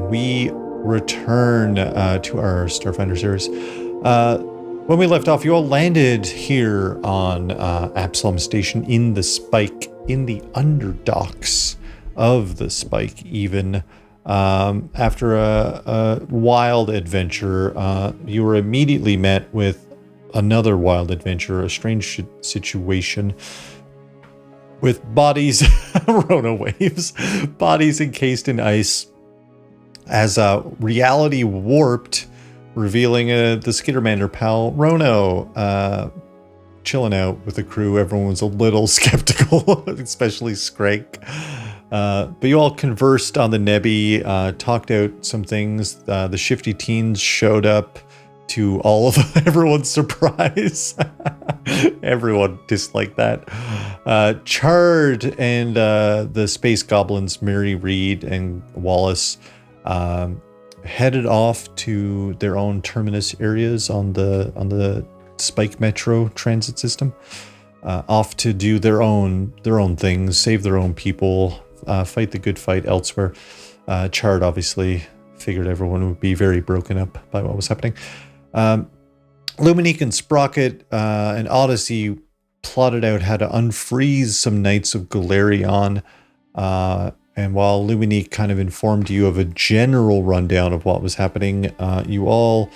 we return to our Starfinder series. When we left off, you all landed here on Absalom Station in the Spike, in the underdocks of the Spike, even. After a wild adventure, you were immediately met with another wild adventure, a strange situation with bodies, Rono waves, bodies encased in ice as reality warped, revealing the skittermander pal, Rono, chilling out with the crew. Everyone was a little skeptical, especially Skrank. But you all conversed on the Nebby, talked out some things. The shifty teens showed up to all of everyone's surprise. Everyone disliked that. Chard and the space goblins, Mary, Reed, and Wallace, headed off to their own Terminus areas on the Spike Metro transit system, off to do their own things, save their own people, fight the good fight elsewhere. Chard obviously figured everyone would be very broken up by what was happening. Luminique and Sprocket and Odyssey plotted out how to unfreeze some Knights of Galerion. And while Luminique kind of informed you of a general rundown of what was happening, you all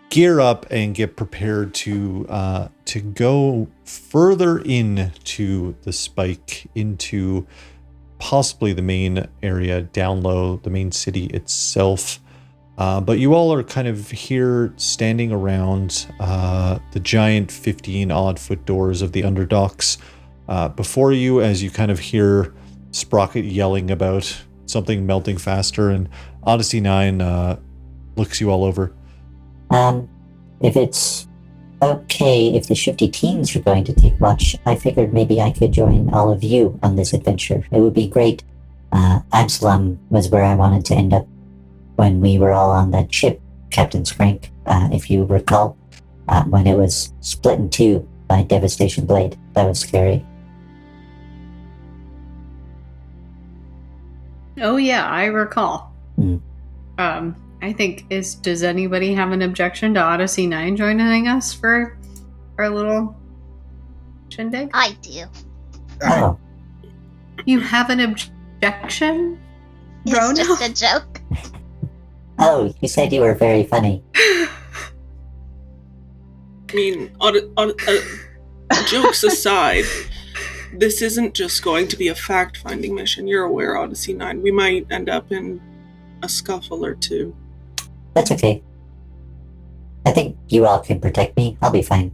gear up and get prepared to go further into the Spike, into possibly the main area, Downlow, the main city itself. But you all are kind of here standing around the giant 15-odd foot doors of the underdocks. Before you, as you kind of hear Sprocket yelling about something melting faster, and Odyssey 9 looks you all over. If it's okay, if the shifty teens are going to take watch, I figured maybe I could join all of you on this adventure. It would be great. Absalom was where I wanted to end up when we were all on that ship, Captain Skrank, if you recall, when it was split in two by Devastation Blade. That was scary. Oh yeah, I recall. I think does anybody have an objection to Odyssey 9 joining us for our little shindig? I do. Oh. You have an objection? It's Rono? just a joke. Oh, you said you were very funny. I mean, jokes aside, this isn't just going to be a fact-finding mission. You're aware, Odyssey 9. We might end up in a scuffle or two. That's okay. I think you all can protect me. I'll be fine.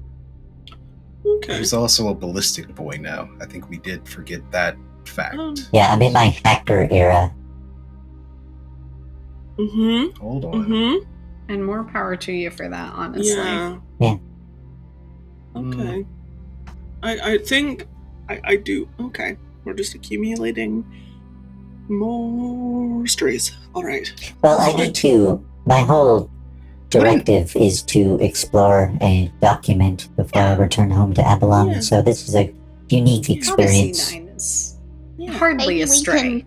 Okay. There's also a ballistic boy now. I think we did forget that fact. Yeah, I'm in my hacker era. Mm-hmm. Hold on. Mm-hmm. And more power to you for that, honestly. Yeah. Okay. I think I do. Okay. We're just accumulating more strays. All right. Well, I need to. My whole directive is to explore and document before I return home to Abalon. Yeah. So this is a unique experience. Odyssey 9 is Yeah. hardly Maybe a we stray. can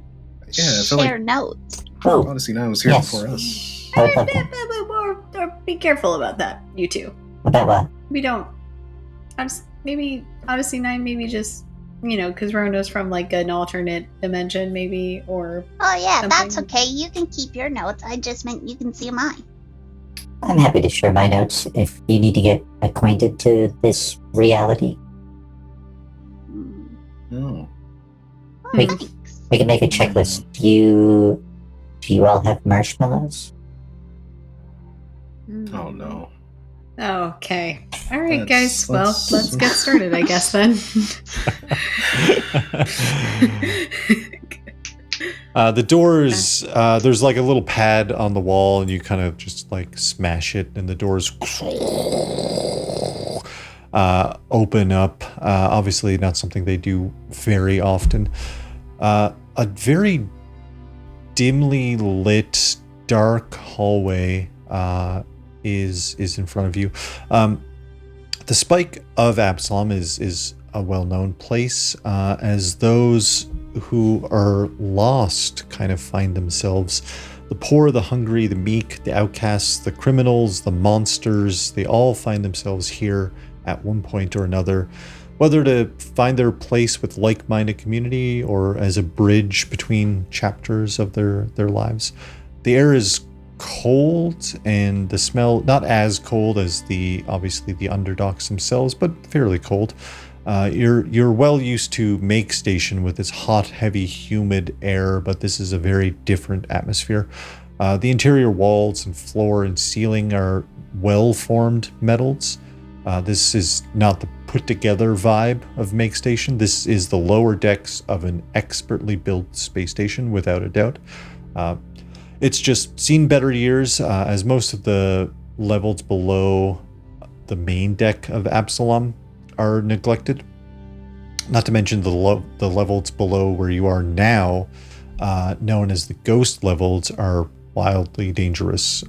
Yeah, I feel share like notes. Oh, Odyssey 9 was here Yes. before us. I would love that. Or be careful about that, you two. About what? We don't. Maybe Odyssey 9, maybe just, because Rono's from like an alternate dimension, maybe, or. Oh yeah, that's Something. okay. You can keep your notes. I just meant you can see mine. I'm happy to share my notes if you need to get acquainted to this reality. Oh. We, Thanks. we can make a checklist. Do you all have marshmallows? Oh no. Okay. All right, Let's- guys. Well, let's- let's get started, I guess, then. The doors, there's like a little pad on the wall, and you kind of just like smash it, and the doors open up. Obviously, not something they do very often. A very dimly lit, dark hallway is in front of you. The Spike of Absalom is a well-known place, as those who are lost kind of find themselves The poor, the hungry, the meek, the outcasts, the criminals, the monsters, they all find themselves here at one point or another, whether to find their place with like-minded community or as a bridge between chapters of their lives. The air is cold, and the smell not as cold as obviously the underdocks themselves, but fairly cold. You're well used to Make Station with its hot, heavy, humid air, but this is a very different atmosphere. The interior walls and floor and ceiling are well-formed metals. This is not the put-together vibe of Make Station. This is the lower decks of an expertly built space station, without a doubt. It's just seen better years, as most of the levels below the main deck of Absalom are neglected. Not to mention the levels below where you are now, known as the ghost levels, are wildly dangerous.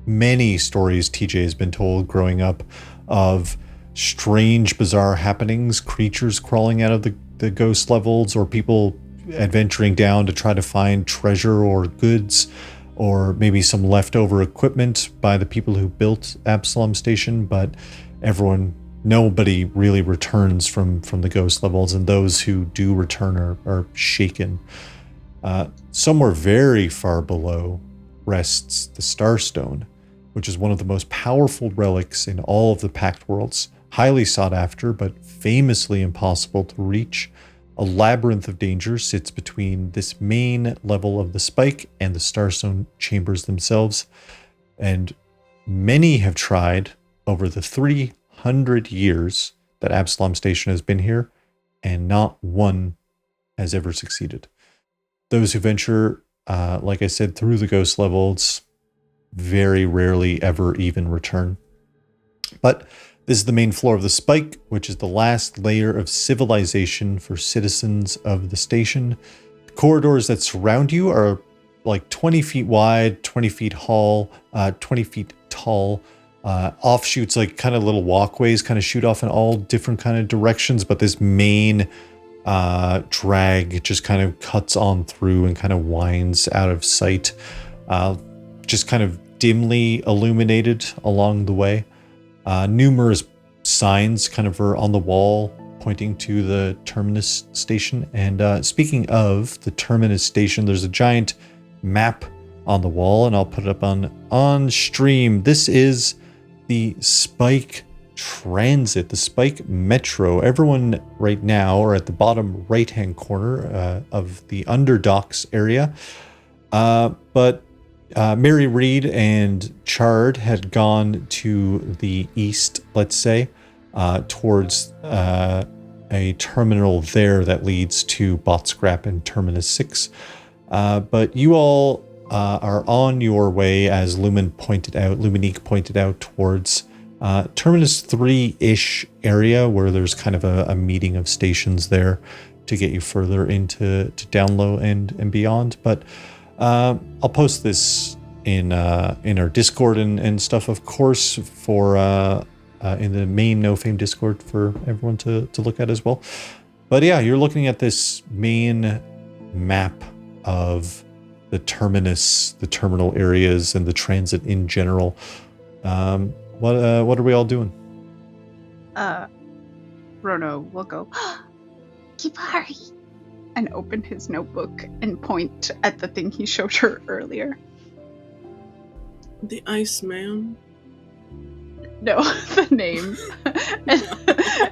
Many stories TJ has been told growing up of strange, bizarre happenings, creatures crawling out of the ghost levels, or people adventuring down to try to find treasure or goods, or maybe some leftover equipment by the people who built Absalom Station, but nobody really returns from the ghost levels, and those who do return are shaken. Somewhere very far below rests the Starstone, which is one of the most powerful relics in all of the Pact Worlds, highly sought after, but famously impossible to reach. A labyrinth of danger sits between this main level of the Spike and the Starstone chambers themselves, and many have tried over the 300 years that Absalom Station has been here, and not one has ever succeeded. Those who venture, like I said, through the ghost levels very rarely ever even return. But this is the main floor of the Spike, which is the last layer of civilization for citizens of the station. The corridors that surround you are like 20 feet wide, 20 feet tall. Offshoots, like kind of little walkways, kind of shoot off in all different kind of directions, but this main drag just kind of cuts on through and kind of winds out of sight, just kind of dimly illuminated along the way. Numerous signs kind of are on the wall pointing to the Terminus station. And speaking of the Terminus station, there's a giant map on the wall, and I'll put it up on stream. This is the Spike Transit, the Spike Metro. Everyone right now are at the bottom right-hand corner of the Underdocks area. But Mary Reed and Chard had gone to the east, let's say, towards a terminal there that leads to Botscrap and Terminus 6. But you all are on your way, as Luminique pointed out, towards Terminus 3-ish area, where there's kind of a meeting of stations there to get you further into Downlow and beyond. But I'll post this in our Discord and stuff, of course, for in the main NoFame Discord for everyone to look at as well. But yeah, you're looking at this main map of the terminus, the terminal areas, and the transit in general. What are we all doing? Rono will go, Kibari. and open his notebook and point at the thing he showed her earlier. The Iceman. No, the name.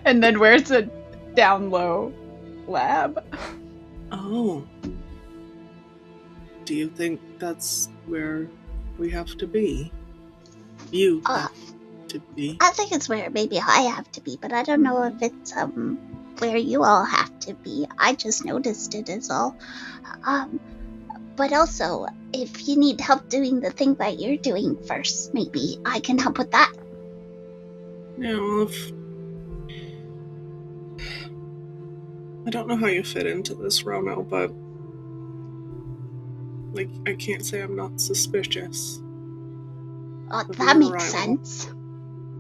and then where's the Downlow lab? Oh. Do you think that's where we have to be? You have to be. I think it's where maybe I have to be, but I don't know if it's where you all have to be. I just noticed it is all. But also, if you need help doing the thing that you're doing first, maybe I can help with that. Yeah, well, I don't know how you fit into this, Rono, but like, I can't say I'm not suspicious. Oh, that makes sense.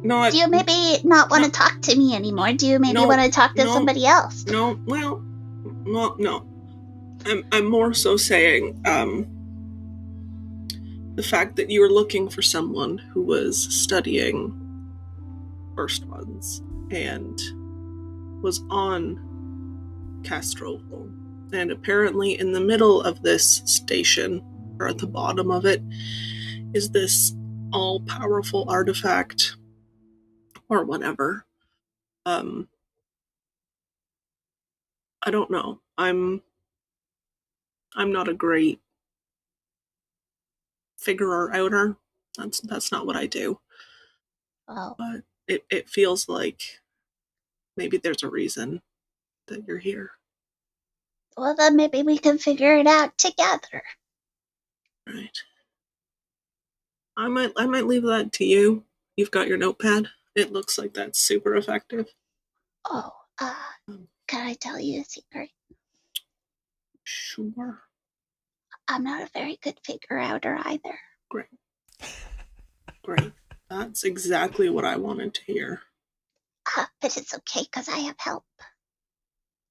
No, do you maybe not want to talk to me anymore? Do you maybe want to talk to somebody else? No. I'm more so saying, the fact that you were looking for someone who was studying First Ones and was on Castroval. And apparently in the middle of this station, or at the bottom of it, is this all-powerful artifact, or whatever. I don't know. I'm not a great figurer-outer. That's not what I do. Oh, But it feels like maybe there's a reason that you're here. well then maybe we can figure it out together. Right. I might leave that to you. You've got your notepad. It looks like that's super effective. Oh, can I tell you a secret? Sure. I'm not a very good figure-outer either. Great. That's exactly what I wanted to hear. But it's okay because I have help.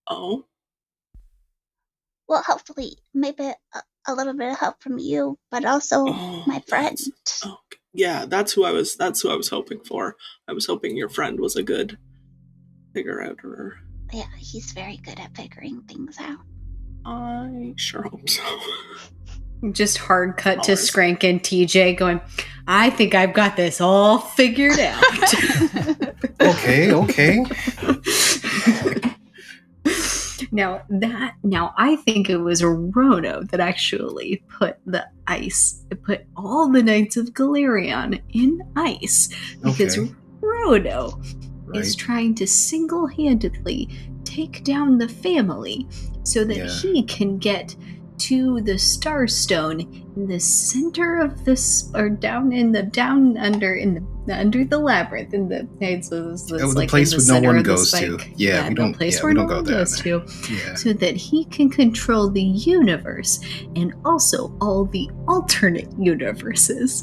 Oh? Well, hopefully, maybe a little bit of help from you, but also my friend. Yeah, that's who I was hoping for. I was hoping your friend was a good figure-outer. Yeah, he's very good at figuring things out. I sure hope so. Just hard cut to Skrank and TJ going, I think I've got this all figured out. Okay. Now I think it was Rono that actually put all the Knights of Galerion in ice, because Rono is trying to single-handedly take down the family so that he can get to the Starstone in the center of this, or under the labyrinth, in the the place where no one goes to. Yeah, we don't go there. So that he can control the universe and also all the alternate universes.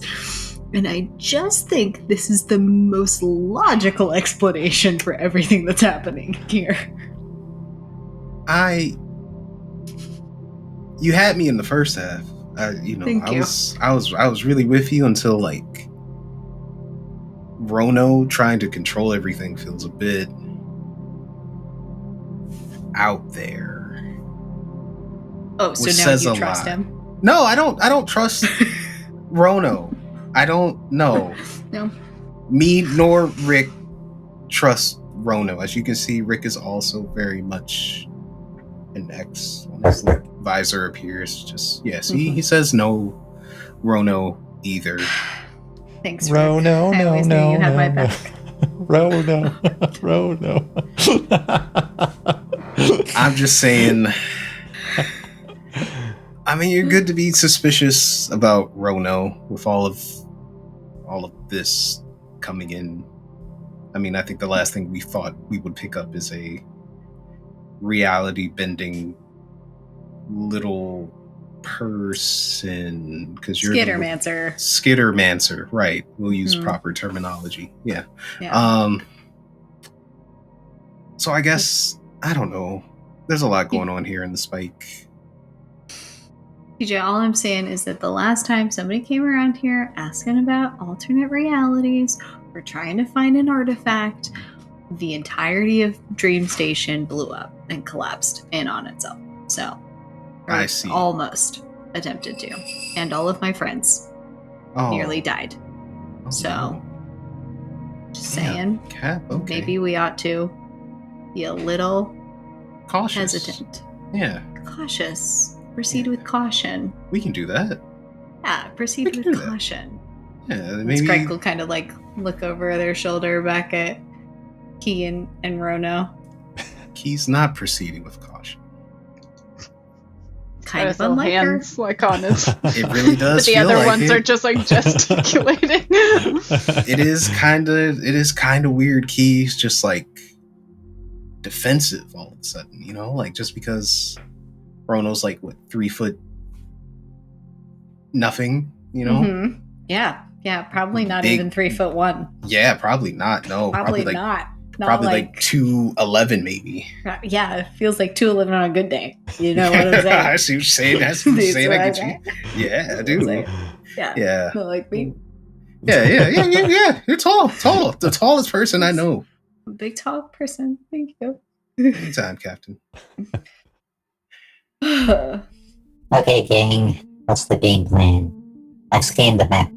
And I just think this is the most logical explanation for everything that's happening here. You had me in the first half. Thank you. I was really with you until like Rono trying to control everything feels a bit out there. Oh, so now you trust him? No, I don't trust Rono. I don't know. No. Me nor Rick trust Rono. As you can see, Rick is also very much an X. His visor appears. Just see, he says no, Rono either. Thanks, Rono. I always knew you had my back. Rono. I'm just saying. I mean, you're good to be suspicious about Rono with all of this coming in. I mean, I think the last thing we thought we would pick up is a reality bending little person, because you're skittermander, right? We'll use proper terminology. Yeah. So I guess, I don't know, there's a lot going on here in the Spike. TJ, all I'm saying is that the last time somebody came around here asking about alternate realities or trying to find an artifact, the entirety of Dream Station blew up and collapsed in on itself. So, I see. Almost attempted to. And all of my friends nearly died. So, just saying, maybe we ought to be a little cautious. Hesitant. Yeah. Cautious. Proceed with caution. We can do that. Yeah, proceed with caution. Yeah, maybe. Skrank will kind of like look over their shoulder back at Key and Rono. Key's not proceeding with caution. Kind of unlike hands, like on his. It really does. But the other ones are just like gesticulating. It is kind of weird. Key's just like defensive all of a sudden, like just because Rono's like 3 foot nothing, Mm-hmm. Yeah, probably not even 3'1". Yeah, probably not. No, probably not. Probably like 2'11", maybe. Yeah, it feels like 2'11" on a good day. You know what I'm saying? I see what you're saying. I see what you're saying. I get you. Yeah, I do. Yeah. Not like me. Yeah. You're tall. The tallest person I know. Big tall person. Thank you. Anytime, Captain. Okay, gang. What's the game plan? I've scanned the map.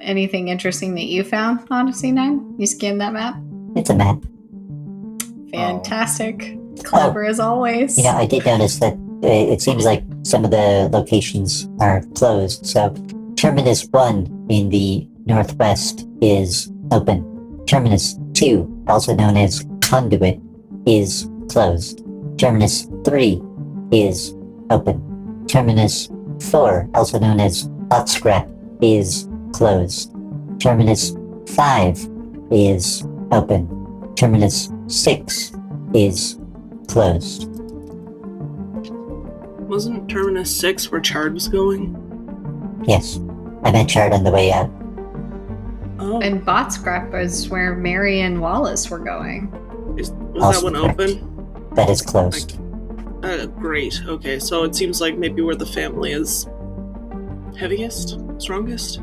Anything interesting that you found, Odyssey 9? You scanned that map? It's a map. Fantastic. Clever as always. I did notice that it seems like some of the locations are closed. So, Terminus 1 in the northwest is open. Terminus 2, also known as Conduit, is closed. Terminus 3 is open. Terminus 4, also known as Hot Scrap, is closed. Terminus 5 is open. Terminus 6 is closed. Wasn't Terminus 6 where Chard was going? Yes, I met Chard on the way out. Oh. And Bot Scrap is where Mary and Wallace were going. Was Also that one correct. open? That is closed. Great. Okay, so it seems like maybe where the family is heaviest? Strongest?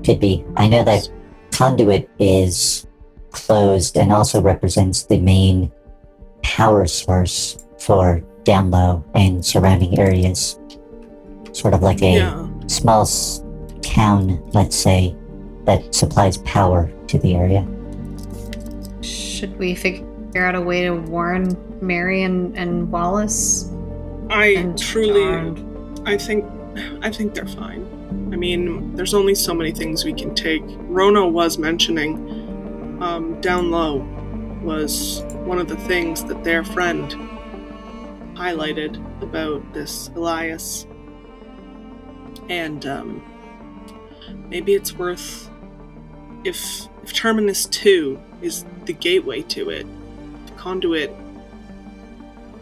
Could be. I know that Conduit is closed and also represents the main power source for Downlow and surrounding areas. Sort of like a small town, let's say, that supplies power to the area. Should we figure out a way to warn Mary and Wallace? I think they're fine. I mean, there's only so many things we can take. Rono was mentioning Downlow was one of the things that their friend highlighted about this Elias. And maybe it's worth, if Terminus 2 is the gateway to it, if Conduit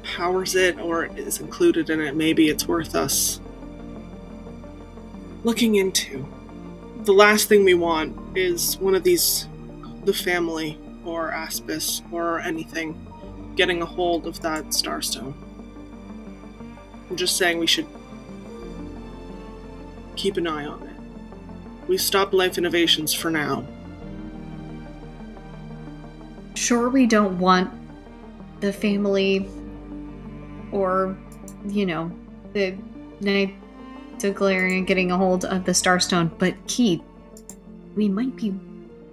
powers it or is included in it, maybe it's worth us looking into. The last thing we want is one of these, the family or Aspis or anything, getting a hold of that Starstone. I'm just saying we should keep an eye on it. We've stopped Life Innovations for now. Sure, we don't want the family or, the Knights of Galarian getting a hold of the Starstone, but Keith, we might be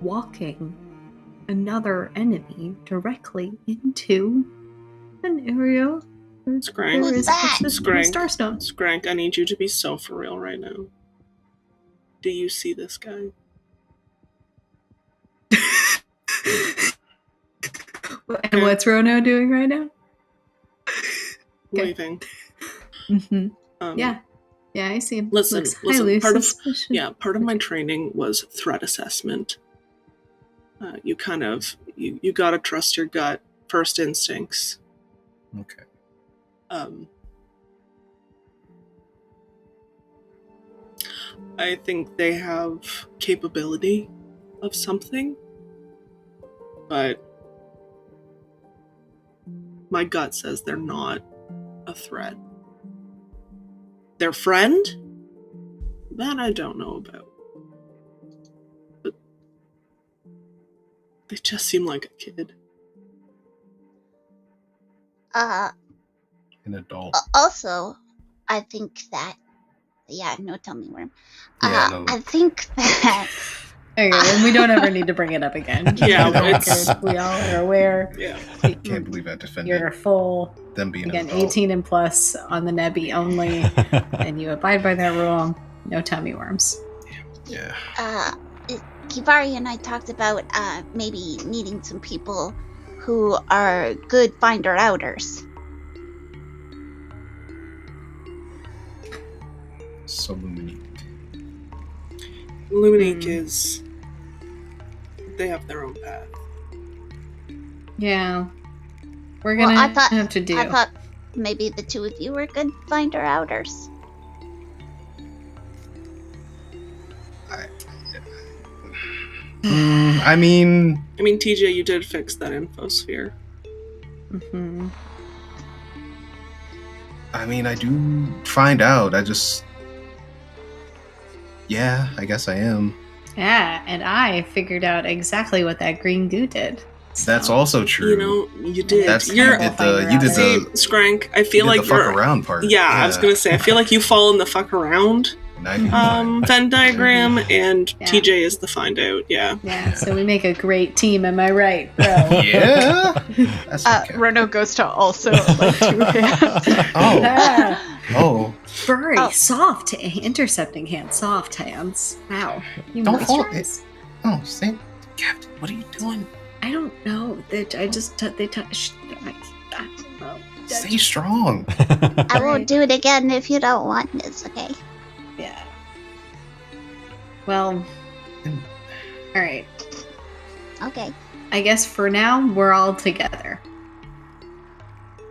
walking another enemy directly into an area where Skrank. there is What's that? a Starstone. Skrank, I need you to be so for real right now. Do you see this guy? And what's Rono doing right now? Waving. Mm-hmm. Yeah, I see him. Listen, Highly part suspicious. of my training was threat assessment. You gotta trust your gut, first instincts. Okay. I think they have capability of something, but my gut says they're not a threat. Their friend? That I don't know about. But they just seem like a kid. An adult. Also, I think that. Yeah, no, tell me, Worm. No. I think that. Okay, and we don't ever need to bring it up again. Yeah, we all are aware. Yeah. Can't believe I defended You're full. them being Again, an adult. 18 and plus on the Nebby only, and you abide by that rule. No tummy worms. Yeah. Kivari and I talked about maybe needing some people who are good finder-outers. So Luminique. Luminique is... They have their own path. Yeah. We're gonna have to do. I thought maybe the two of you were good finder-outers. I mean, TJ, you did fix that infosphere. Mm-hmm. I do find out. I just Yeah, I guess I am. Yeah, and I figured out exactly what that green goo did. That's also true. You know, you did. That's You're- you did the See, Skrank, I feel like the fuck you're around part. Yeah, I was gonna say, I feel like you fall in the fuck around Venn diagram, and Yeah. TJ is the find out. Yeah. Yeah, so we make a great team, am I right, bro? Yeah. That's okay. Rono goes to also like 2 hands. Oh. Ah, Oh. furry, Oh. soft, intercepting hands, soft hands. Wow. You Don't fall- moisturize? Oh, say, Captain, what are you doing? I don't know. They touched. Stay strong. I won't do it again if you don't want this, okay? Yeah. Well. All right. Okay. I guess for now we're all together.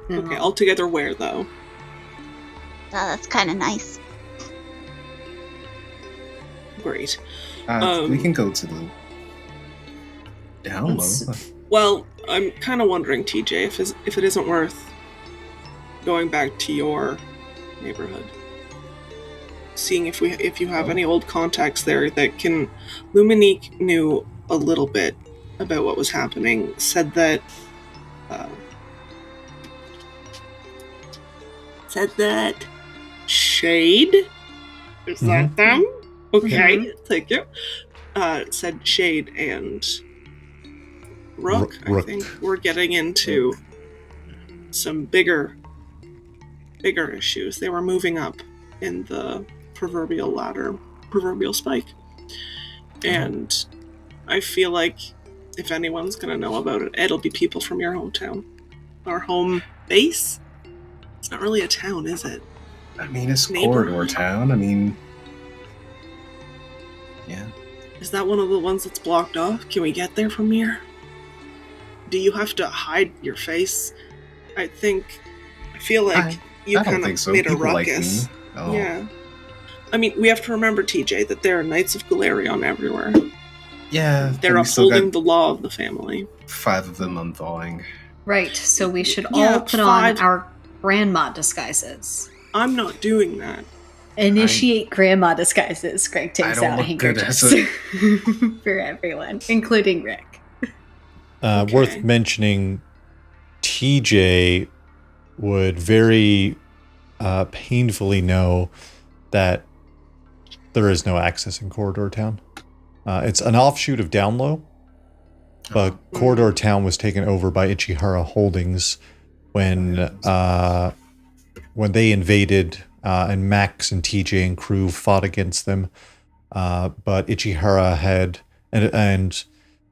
Okay, all together where, though? That's kind of nice. Great. We can go to the Downlow. Well, I'm kind of wondering, TJ, if it isn't worth going back to your neighborhood, seeing if you have any old contacts there that can. Luminique knew a little bit about what was happening. Said that Shade, is that them? Okay, thank you. Said Shade and Rook, I think, we're getting into some bigger issues. They were moving up in the proverbial ladder, proverbial spike. And I feel like if anyone's going to know about it, it'll be people from your hometown. Our home base? It's not really a town, is it? I mean, it's Neighborhood. corridor town. I mean, yeah. Is that one of the ones that's blocked off? Can we get there from here? Do you have to hide your face? I feel like you I don't kind think of so. made a People like ruckus. me. Oh. Yeah. I mean, we have to remember, TJ, that there are Knights of Galarion everywhere. Yeah. They're but we still upholding got the law of the family. 5 of them unthawing. Right. So we should Yeah, all put 5. on our grandma disguises. I'm not doing that. Initiate grandma disguises. Greg I takes don't out look good as handkerchiefs for everyone, including Rick. Okay. Worth mentioning, TJ would very painfully know that there is no access in Corridor Town. It's an offshoot of Downlow, but Corridor Town was taken over by Ichihara Holdings when they invaded, and Max and TJ and crew fought against them. But Ichihara had, and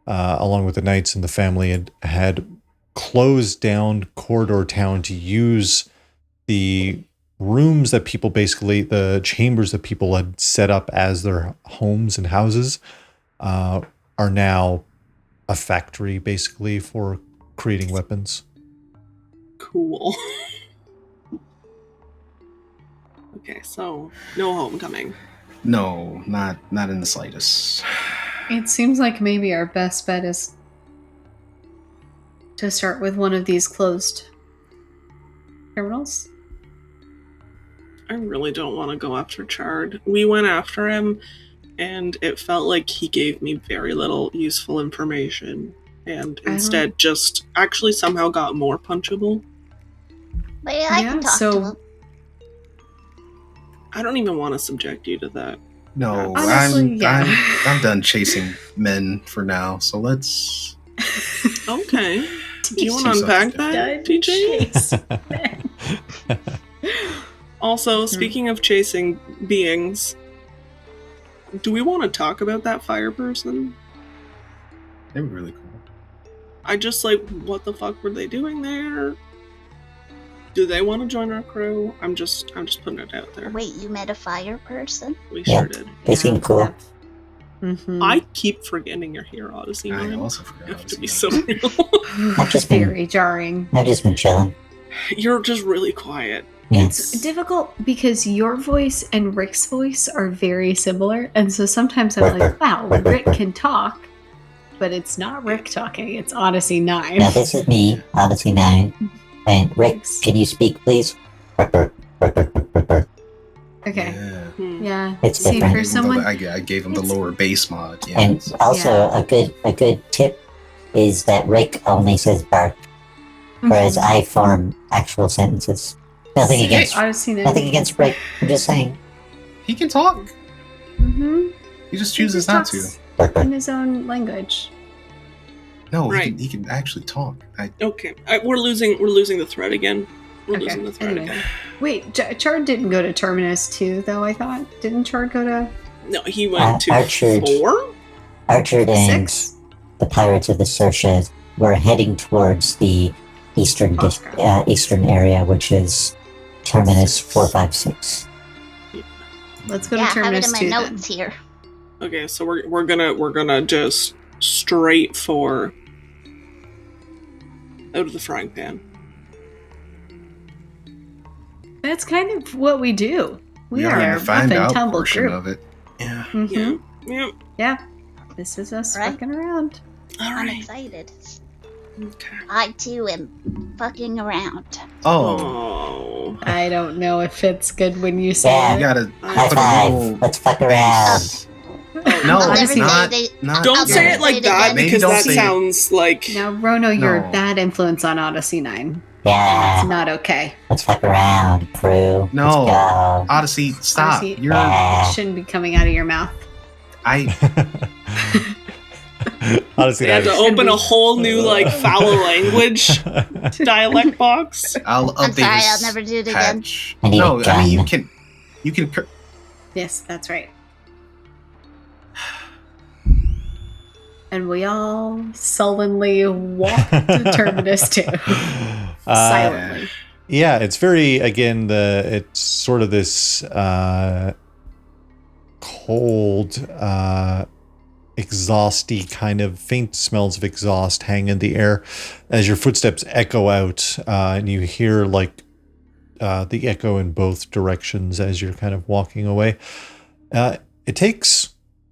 along with the Knights and the family, had closed down Corridor Town to use the rooms that people the chambers that people had set up as their homes and houses, are now a factory basically for creating weapons. Cool. Okay, so no homecoming. No, not in the slightest. It seems like maybe our best bet is to start with one of these closed terminals. I really don't want to go after Chard. We went after him, and it felt like he gave me very little useful information, and instead just actually somehow got more punchable. But yeah, I can talk to him. I don't even want to subject you to that. No, Honestly, I'm done chasing men for now. So let's. Okay. Do you want to She's unpack up that, TJ? Also, speaking of chasing beings, do we want to talk about that fire person? They were really cool. I just what the fuck were they doing there? Do they want to join our crew? I'm just putting it out there. Wait, you met a fire person? We Yeah. sure did. They seem cool. Mm-hmm. I keep forgetting you're here, Odyssey. I Man. also forgot. You have to be Odyssey. so real. I've just been, Very jarring. I've just been chilling. You're just really quiet. Yeah. It's difficult because your voice and Rick's voice are very similar, and so sometimes I'm like, wow, Rick can talk, but it's not Rick talking, it's Odyssey 9. Now this is me, Odyssey 9. And Rick, can you speak, please? Okay. Yeah. Yeah. It's See, different. for someone, I gave him the it's- lower base mod. Yeah. And also a good tip is that Rick only says bark, whereas I form actual sentences. Nothing See, against I've seen it. nothing against Rick. I'm just saying. He can talk. Mm-hmm. He just chooses not to. In his own language. No, Right. he can actually talk. Okay, we're losing the thread again. We're losing the thread Anyway. again. Wait, Chard didn't go to Terminus 2, though, I thought. Didn't Chard go to No, he went to Archard. 4? Archard and 6? the pirates of the Sersha were heading towards the eastern eastern area, which is Terminus 456. Let's go Yeah, to I have it Terminus in my 2 then. notes here. Okay, so we're gonna just straight for out of the frying pan. That's kind of what we do. We are already a rough find and out tumble portion group. of it. Yeah. Mhm. Yeah. Yeah. This is us Right. fucking around. All I'm right. excited. Okay. I too am fucking around. Oh, Oh. I don't know if it's good when you say Yeah. you it. gotta High put a five. little Let's fuck around. base. No, I'll never not, say they. not. Don't I'll say never it like say it that again. Maybe because don't that say it. sounds like Now, Rono, you're No. bad influence on Odyssey 9. Yeah. It's not okay. Let's fuck around, crew. No. Let's go. Odyssey, stop. Odyssey- You're. Yeah. It shouldn't be coming out of your mouth. I. Honestly, they had to Should open be- a whole new like foul language dialect box. I'll I'm update sorry, this I'll never do it again. patch. I need No, a I mean gun. you can. Yes, that's right. And we all sullenly walk to Terminus 2. Silently. Yeah, it's very, again, it's sort of this cold, exhausty kind of faint smells of exhaust hang in the air as your footsteps echo out, and you hear like the echo in both directions as you're kind of walking away. It takes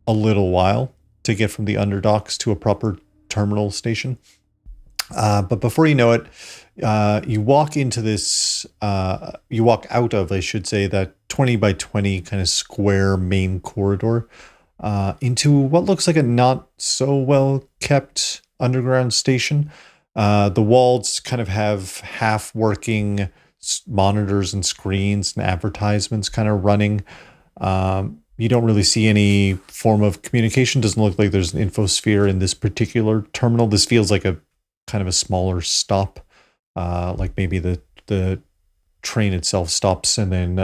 a little while to get from the underdocks to a proper terminal station. But before you know it, you walk into this, you walk out of, I should say, that 20 by 20 kind of square main corridor into what looks like a not so well kept underground station. The walls kind of have half working monitors and screens and advertisements kind of running. You don't really see any form of communication. Doesn't look like there's an infosphere in this particular terminal. This feels like a kind of a smaller stop, like maybe the train itself stops and then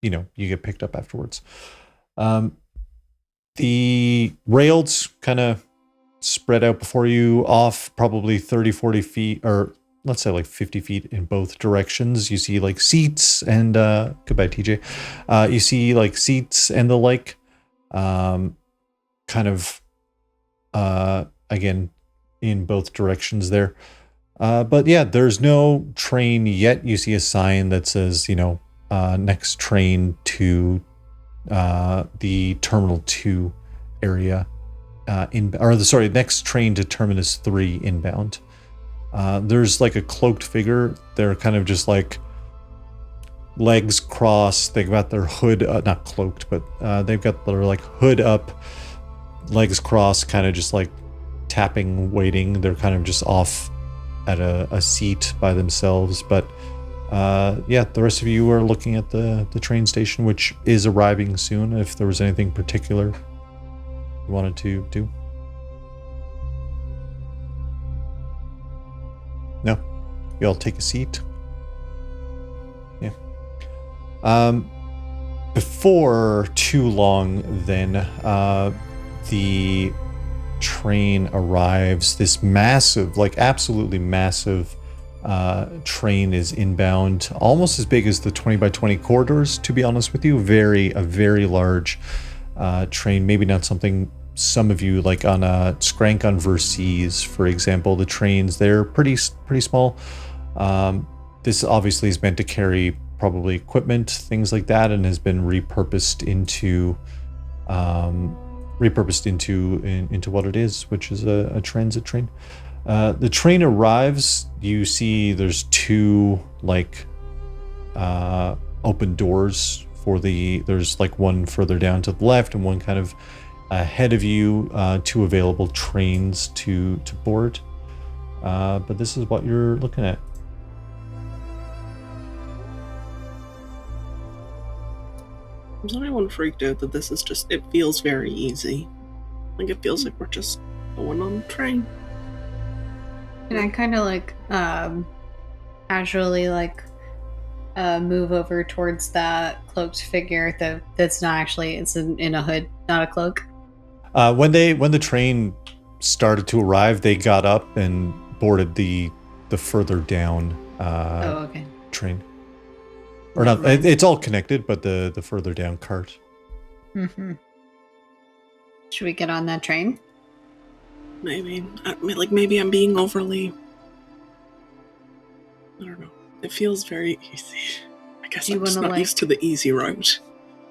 you get picked up afterwards. The rails kind of spread out before you off probably 30-40 feet, or let's say like 50 feet in both directions. You see like seats and goodbye TJ. You see like seats and the like, kind of again in both directions there. But yeah, there's no train yet. You see a sign that says, next train to the Terminal 2 area, next train to Terminus 3 inbound. There's like a cloaked figure. They're kind of just like legs crossed. They've got their hood, not cloaked, but they've got their like hood up, legs crossed, kind of just like tapping, waiting. They're kind of just off at a seat by themselves. But yeah, the rest of you are looking at the train station, which is arriving soon. If there was anything particular you wanted to do. No? You all take a seat? Yeah. Before too long then, the train arrives. This massive, like absolutely massive train is inbound, almost as big as the 20 by 20 corridors, to be honest with you. A very large train. Maybe not something some of you like on Skrank on Verses, for example. The trains, they're pretty small. This obviously is meant to carry probably equipment, things like that, and has been repurposed into what it is, which is a transit train. The train arrives. You see there's two like open doors for there's like one further down to the left and one kind of ahead of you, 2 available trains to board. But this is what you're looking at. Is anyone freaked out that this is just, it feels very easy? Like, it feels like we're just going on a train. And I kind of like, casually like, move over towards that cloaked figure that's not actually, it's in a hood, not a cloak. When the train started to arrive, they got up and boarded the further down okay. train. Or not, it's all connected, but the further down cart. Mm-hmm. Should we get on that train? Maybe. Maybe I'm being overly... I don't know. It feels very easy. I guess I'm just not used to the easy route.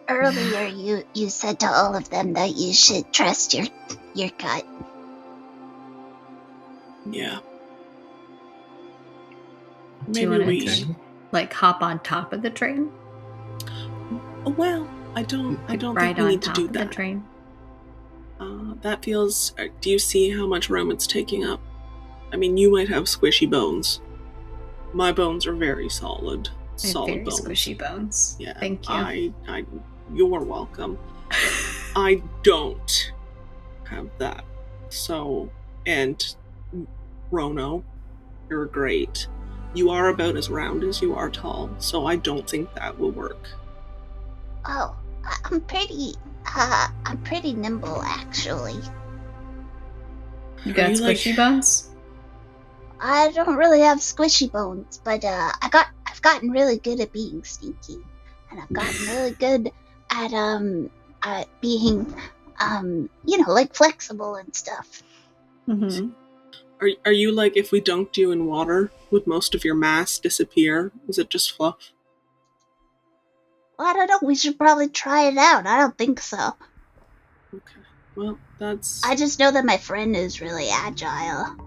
Earlier, you said to all of them that you should trust your gut. Yeah. Do you want to like hop on top of the train? Well, I don't think we need to do that. The train. That feels. Do you see how much room it's taking up? I mean, you might have squishy bones. My bones are very solid. Solid bones. Squishy bones. Yeah. Thank you. You're welcome. I don't have that. So, and Rono, you're great. You are about as round as you are tall, so I don't think that will work. Oh, I'm pretty nimble, actually. You got squishy bones? I don't really have squishy bones, but I've gotten really good at being sneaky, and I've gotten really good at being like flexible and stuff. Mm-hmm. Are you like, if we dunked you in water, would most of your mass disappear? Is it just fluff? Well, I don't know. We should probably try it out. I don't think so. Okay. Well, that's... I just know that my friend is really agile.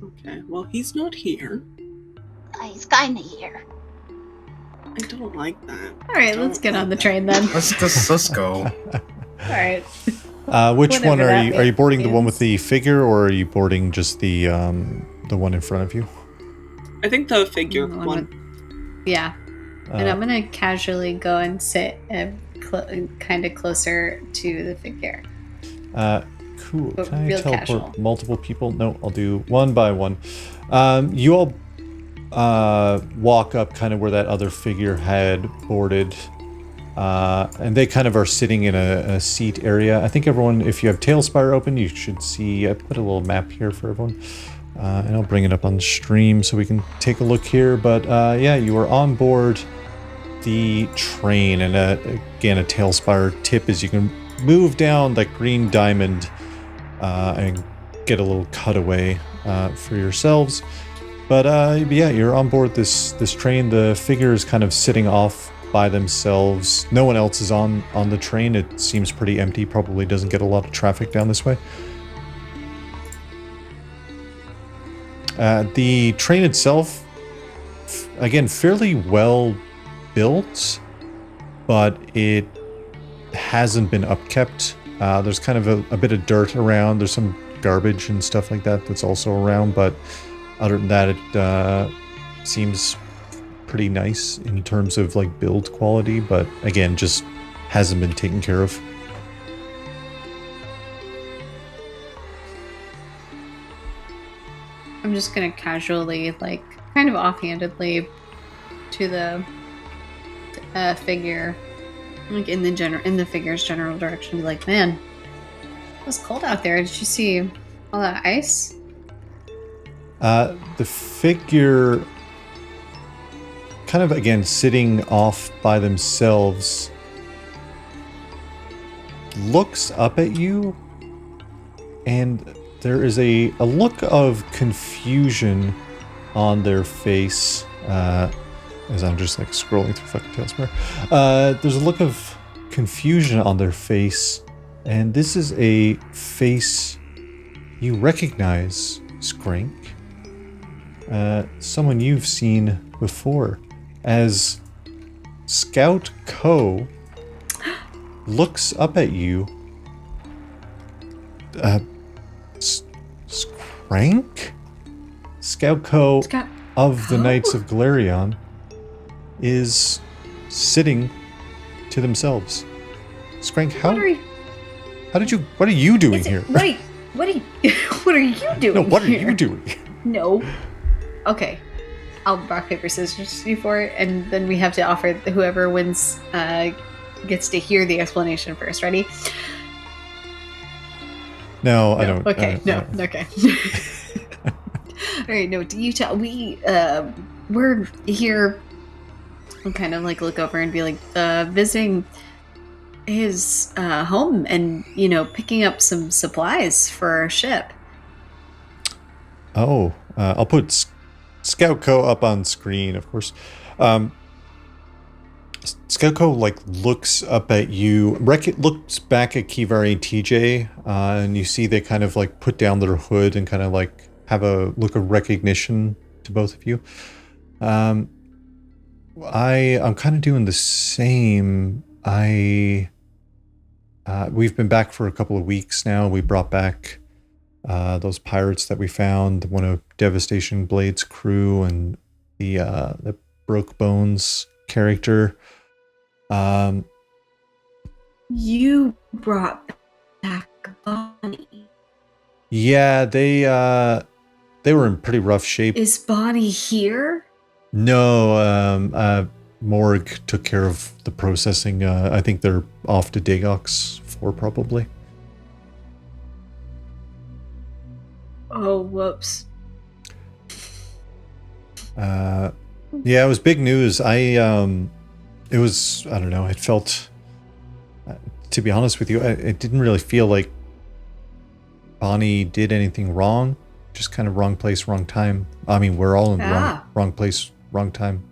Okay. Well, he's not here. He's kinda here. I don't like that. Alright, let's get on the train then. Let's go. Alright. Which one are you? Are you boarding the one with the figure, or are you boarding just the one in front of you? I think the figure one. Yeah. And I'm gonna casually go and sit kind of closer to the figure. Cool. But Can I real teleport casual. multiple people? No, I'll do one by one. You all walk up kind of where that other figure had boarded. And they kind of are sitting in a seat area. I think everyone, if you have Tailspire open, you should see, I put a little map here for everyone. And I'll bring it up on the stream so we can take a look here. But yeah, you are on board the train. And again, a Tailspire tip is you can move down that green diamond and get a little cutaway for yourselves. But yeah, you're on board this train. The figure is kind of sitting off by themselves. No one else is on the train. It seems pretty empty. Probably doesn't get a lot of traffic down this way. The train itself, again, fairly well built, but it hasn't been upkept. There's kind of a bit of dirt around. There's some garbage and stuff like that that's also around, but other than that, it seems pretty nice in terms of like build quality, but again, just hasn't been taken care of. I'm just gonna casually, like, kind of offhandedly to the figure, like in the figure's general direction, be like, man, it was cold out there. Did you see all that ice? The figure kind of, again, sitting off by themselves, looks up at you, and there is a look of confusion on their face, as I'm just like scrolling through fucking Tailspire. There's a look of confusion on their face, and this is a face you recognize, Skrank. Someone you've seen before. As Scout Co looks up at you. Skrank? Scout Co of the Knights of Galerion is sitting to themselves. Skrank, what are you doing here? Wait, what are you doing? No, what are you doing? No. Okay. I'll rock, paper, scissors you for it, and then we have to offer whoever wins gets to hear the explanation first. Ready? No, I don't. Okay, okay. All right, no, do you tell? We're here. I'll kind of like look over and be like, visiting his home and, picking up some supplies for our ship. Oh, I'll put Scout Co up on screen, of course. Scout Co looks up at you, looks back at Kivari and TJ, and you see they kind of put down their hood and kind of have a look of recognition to both of you. I'm kind of doing the same. We've been back for a couple of weeks now. We brought back those pirates that we found, one of Devastation Blade's crew and the Broke Bones character. You brought back Bonnie. Yeah, they were in pretty rough shape. Is Bonnie here? No, Morg took care of the processing. I think they're off to Dagox 4 probably. Oh, whoops. Yeah, it was big news. I don't know, it felt, to be honest with you, it didn't really feel like Bonnie did anything wrong. Just kind of wrong place, wrong time. I mean, we're all in the wrong place, wrong time.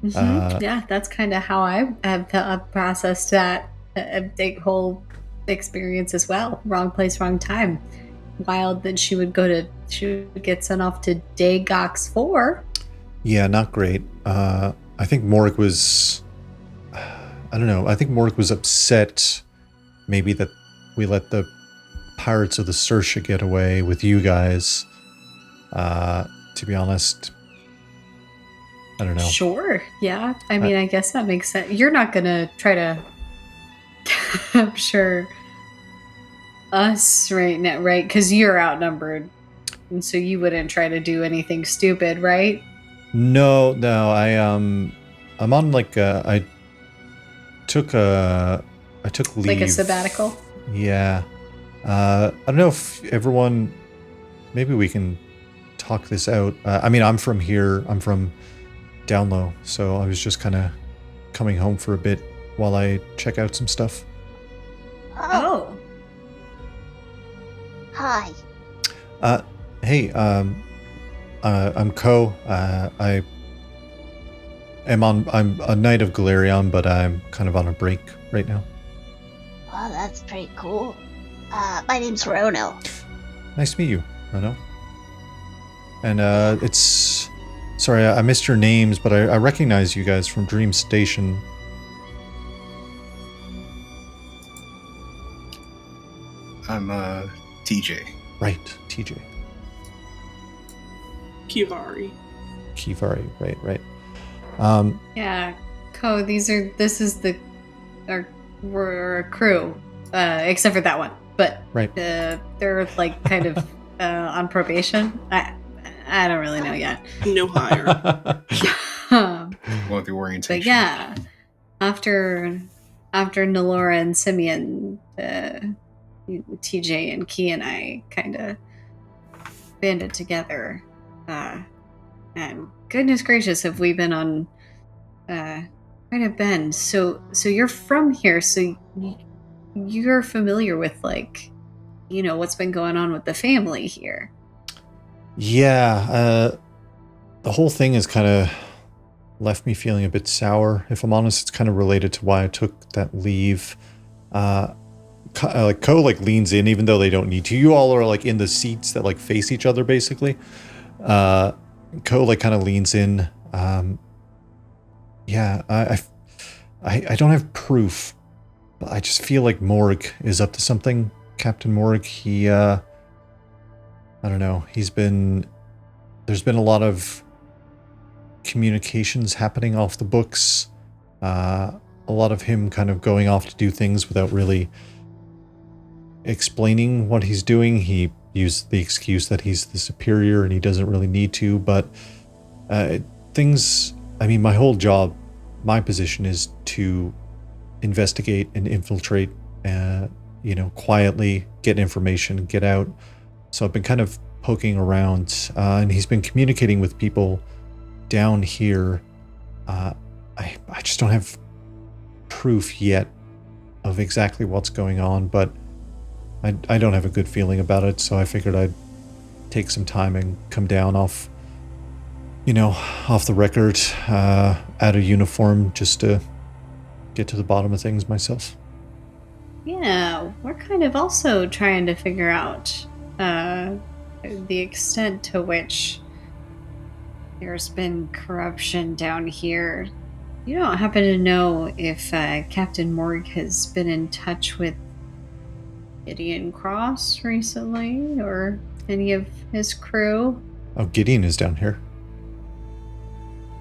Mm-hmm. Yeah, that's kind of how I have processed that big whole experience as well. Wrong place, wrong time. Wild that she would get sent off to Dagox 4. Yeah, not great. I think Morg was, I don't know, I think Morg was upset maybe that we let the Pirates of the Sersha get away with you guys. To be honest, I don't know. Sure, yeah. I mean, I guess that makes sense. You're not going to try to capture us right now, right? Because you're outnumbered. And so you wouldn't try to do anything stupid, right? No, I'm on I took leave. Like a sabbatical? Yeah. I don't know if everyone, maybe we can talk this out. I mean, I'm from here. I'm from Downlow, so I was just kind of coming home for a bit while I check out some stuff. Oh. Hi. Hey, I'm Co. I'm a Knight of Galerion, but I'm kind of on a break right now. Oh, that's pretty cool. My name's Rono. Nice to meet you, Rono. And sorry, I missed your names, but I recognize you guys from Dream Station. I'm TJ. Right, TJ. Kivari, right. Yeah, Co, this is we're a crew, except for that one. But right. They're kind of on probation. I don't really know yet. No higher. Want the orientation. But yeah, after Nalora and Simeon, TJ and Key and I kind of banded together. And goodness gracious, have we been on quite a bend. So you're from here, so you're familiar with what's been going on with the family here. Yeah, the whole thing has kind of left me feeling a bit sour. If I'm honest, it's kind of related to why I took that leave. Co leans in, even though they don't need to. You all are in the seats that face each other, basically. Co kind of leans in. Yeah, I don't have proof, but I just feel like Morg is up to something. Captain Morg, he, I don't know, there's been a lot of communications happening off the books. A lot of him kind of going off to do things without really explaining what he's doing. He used the excuse that he's the superior and he doesn't really need to, but my whole job, my position is to investigate and infiltrate, quietly get information, get out. So I've been kind of poking around, and he's been communicating with people down here. I just don't have proof yet of exactly what's going on, but I don't have a good feeling about it, so I figured I'd take some time and come down off the record, out of uniform, just to get to the bottom of things myself. Yeah, we're kind of also trying to figure out the extent to which there's been corruption down here. You don't happen to know if Captain Morg has been in touch with Gideon Cross recently, or any of his crew? Oh, Gideon is down here.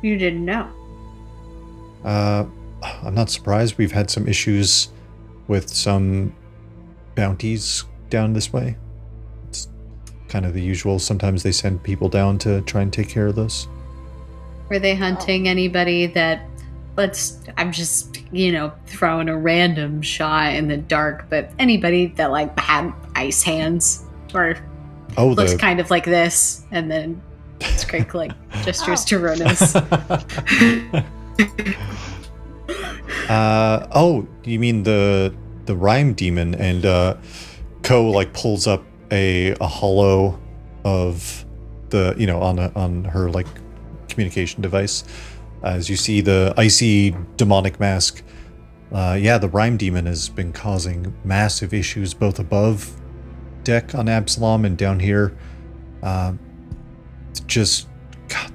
You didn't know? I'm not surprised. We've had some issues with some bounties down this way. It's kind of the usual. Sometimes they send people down to try and take care of those. Were they hunting anybody that, I'm just, throwing a random shot in the dark, but anybody that, had ice hands, or looks kind of like this, and then Skrank, gestures to Ronos. You mean the rhyme demon? And Ko pulls up a hollow of the on her communication device. As you see the icy demonic mask, the rhyme demon has been causing massive issues both above deck on Absalom and down here.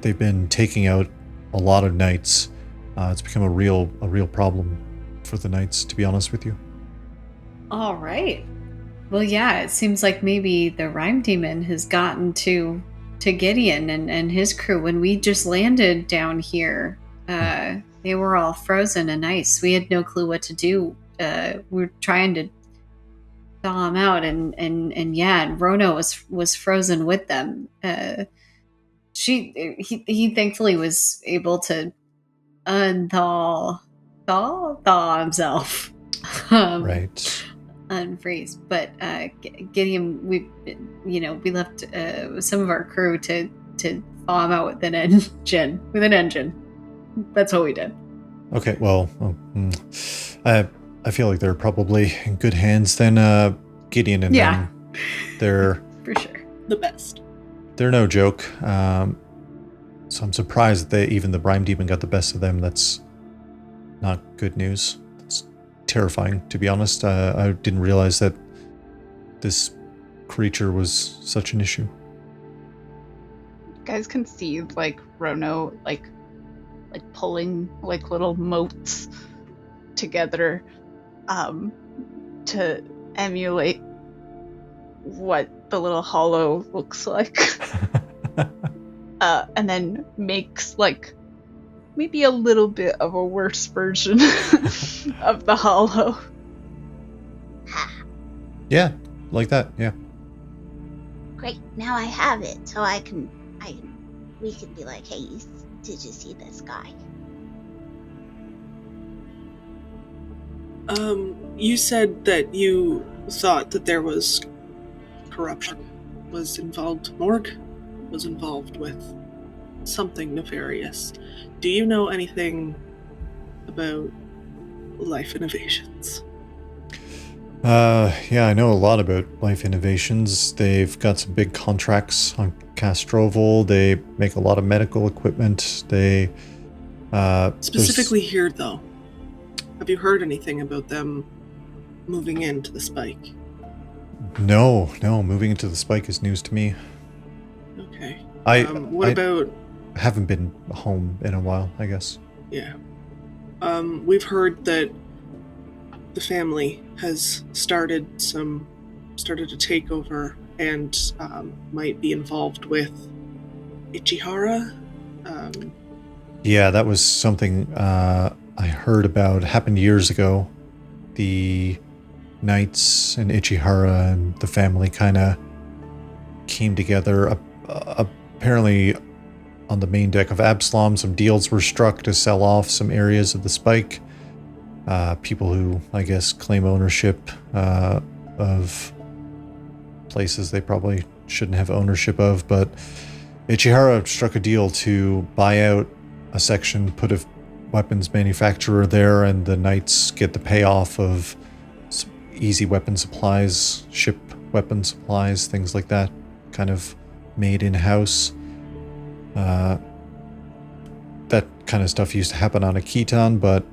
They've been taking out a lot of knights. It's become a real problem for the knights, to be honest with you. All right. Well, yeah, it seems like maybe the rhyme demon has gotten to Gideon and his crew. When we just landed down here, they were all frozen and ice. We had no clue what to do. We were trying to thaw them out, and Rono was frozen with them. He thankfully was able to unthaw himself. Right. Unfreeze. But Gideon, we left some of our crew to thaw him out with an engine. That's what we did. Okay, well, I feel like they're probably in good hands then. Gideon and them, they're for sure the best. They're no joke. So I'm surprised that even the rhyme demon got the best of them. That's not good news. It's terrifying, to be honest. I didn't realize that this creature was such an issue. You guys can see Rono pulling little motes together to emulate what the little hollow looks like. And then makes maybe a little bit of a worse version of the hollow. Yeah, like that, yeah. Great, now I have it, so we can be like, hey, did you see this guy? You said that you thought that there was corruption was involved. Morg was involved with something nefarious. Do you know anything about Life Innovations? Yeah, I know a lot about Life Innovations. They've got some big contracts on Castroval. They make a lot of medical equipment. They specifically here, though. Have you heard anything about them moving into the Spike? No, moving into the Spike is news to me. Okay. I haven't been home in a while, I guess. Yeah. We've heard that the family has started a takeover and might be involved with Ichihara. Yeah, that was something I heard about. It happened years ago. The knights and Ichihara and the family kind of came together. Apparently, on the main deck of Absalom, some deals were struck to sell off some areas of the Spike. People who, I guess, claim ownership of places they probably shouldn't have ownership of, but Ichihara struck a deal to buy out a section, put a weapons manufacturer there, and the knights get the payoff of easy weapon supplies, ship weapon supplies, things like that, kind of made in-house. That kind of stuff used to happen on Akiton, but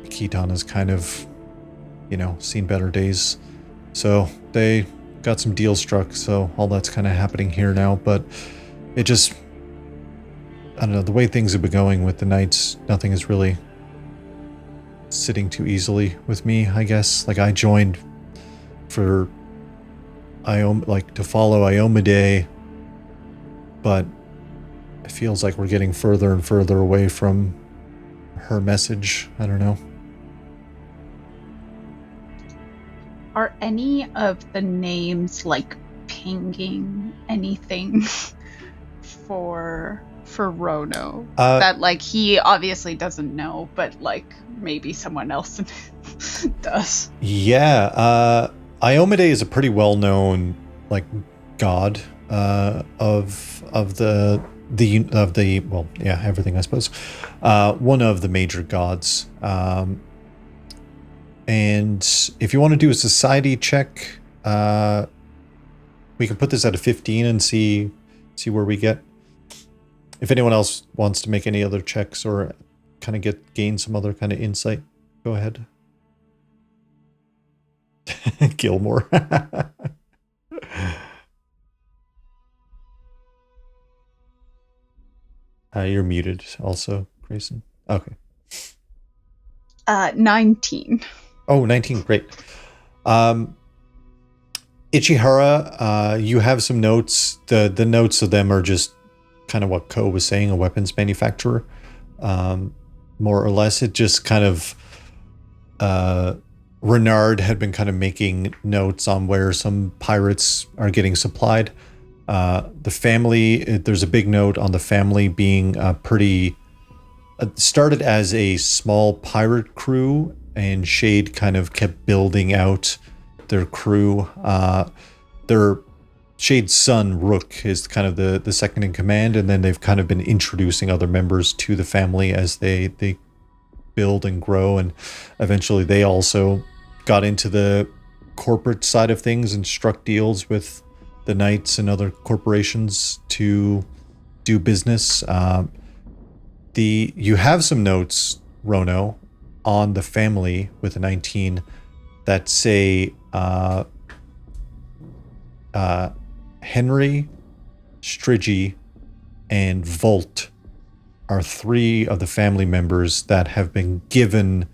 Akiton has kind of, seen better days. So they got some deals struck, so all that's kind of happening here now, but it just, I don't know, the way things have been going with the knights, nothing is really sitting too easily with me, I guess. Like, I joined to follow Iomade, but it feels like we're getting further and further away from her message. I don't know. Are any of the names, like, pinging anything for Rono? That, like, he obviously doesn't know, but, like, maybe someone else does. Yeah, Iomade is a pretty well-known, like, god of everything, I suppose. One of the major gods. And if you want to do a society check, we can put this at a 15 and see where we get. If anyone else wants to make any other checks or kind of gain some other kind of insight, go ahead. Gilmore. You're muted also, Grayson. Okay. 19. Oh, 19, great. Ichihara, you have some notes. The notes of them are just kind of what Ko was saying, a weapons manufacturer. More or less, it just kind of... Renard had been kind of making notes on where some pirates are getting supplied. The family, there's a big note on the family being pretty... started as a small pirate crew, and Shade kind of kept building out their crew. Shade's son, Rook, is kind of the second in command, and then they've kind of been introducing other members to the family as they build and grow, and eventually they also got into the corporate side of things and struck deals with the Knights and other corporations to do business. You have some notes, Rono, on the family with a 19 that say Henry, Strigi, and Volt are three of the family members that have been given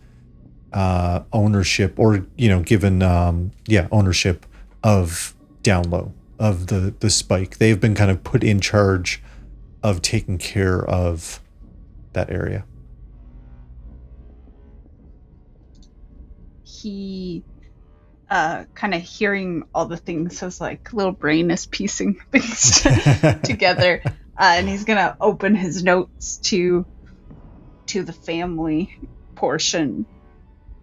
ownership, or given ownership of Downlow, of the Spike. They've been kind of put in charge of taking care of that area. He kind of hearing all the things, his like little brain is piecing things together, and he's gonna open his notes to the family portion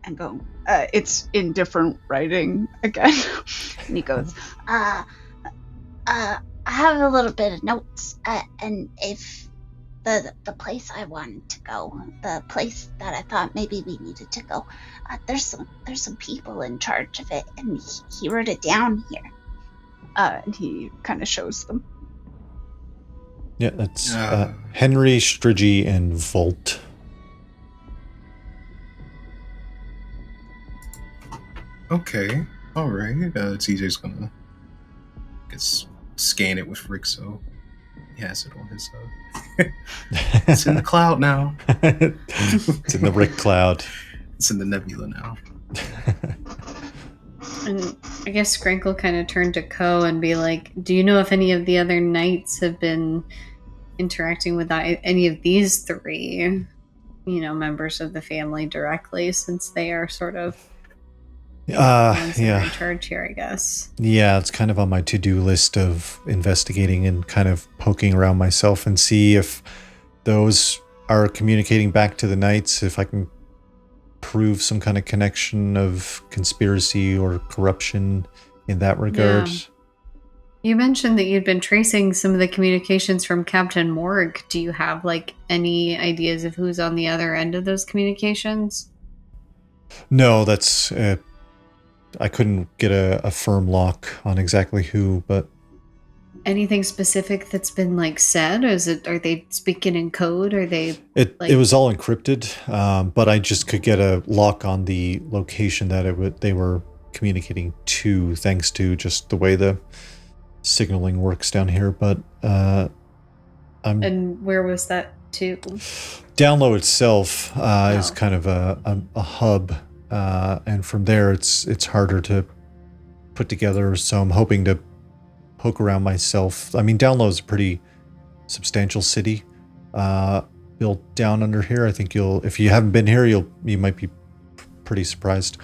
and go, it's in different writing again. And he goes, I have a little bit of notes, and if the place I wanted to go, the place that I thought maybe we needed to go, there's some people in charge of it, and he wrote it down here. And he kind of shows them. Yeah, that's Henry, Strigi, and Volt. Okay, all right. TJ's gonna, I guess, scan it with Rick, so he has it on his It's in the cloud now. It's in the Rick cloud. It's in the nebula now. And I guess Skrank will kind of turn to Ko and be like, do you know if any of the other knights have been interacting with any of these three, members of the family directly, since they are sort of ones that are in charge here, I guess. Yeah, it's kind of on my to-do list of investigating and kind of poking around myself and see if those are communicating back to the knights, if I can prove some kind of connection of conspiracy or corruption in that regard. Yeah. You mentioned that you'd been tracing some of the communications from Captain Morg. Do you have any ideas of who's on the other end of those communications? No, that's I couldn't get a firm lock on exactly who, but anything specific that's been said? Are they speaking in code? Are they? It was all encrypted, but I just could get a lock on the location that they were communicating to, thanks to just the way the signaling works down here. But and where was that to? Downlow itself is kind of a hub, and from there it's harder to put together. So I'm hoping to poke around myself. I mean, Downlow is a pretty substantial city built down under here. I think if you haven't been here, you might be pretty surprised.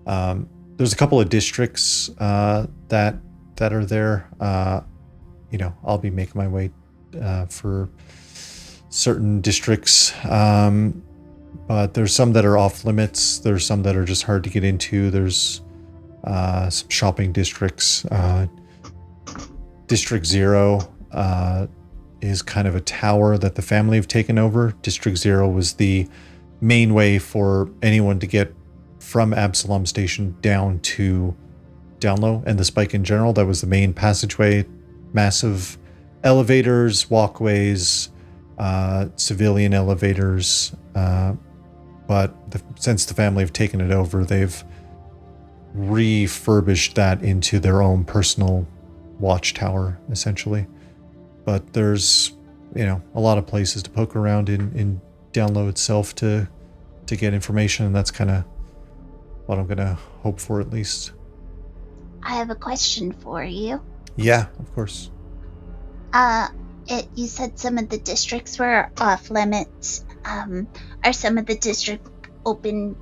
There's a couple of districts that are there. I'll be making my way for certain districts, but there's some that are off limits. There's some that are just hard to get into. There's some shopping districts. District 0 is kind of a tower that the family have taken over. District 0 was the main way for anyone to get from Absalom Station down to Downlow and the Spike in general. That was the main passageway. Massive elevators, walkways, civilian elevators. But since the family have taken it over, they've refurbished that into their own personal watchtower, essentially. But there's a lot of places to poke around in Downlow itself to get information, and that's kind of what I'm gonna hope for, at least. I have a question for you. Yeah, of course. You said some of the districts were off limits. Are some of the districts open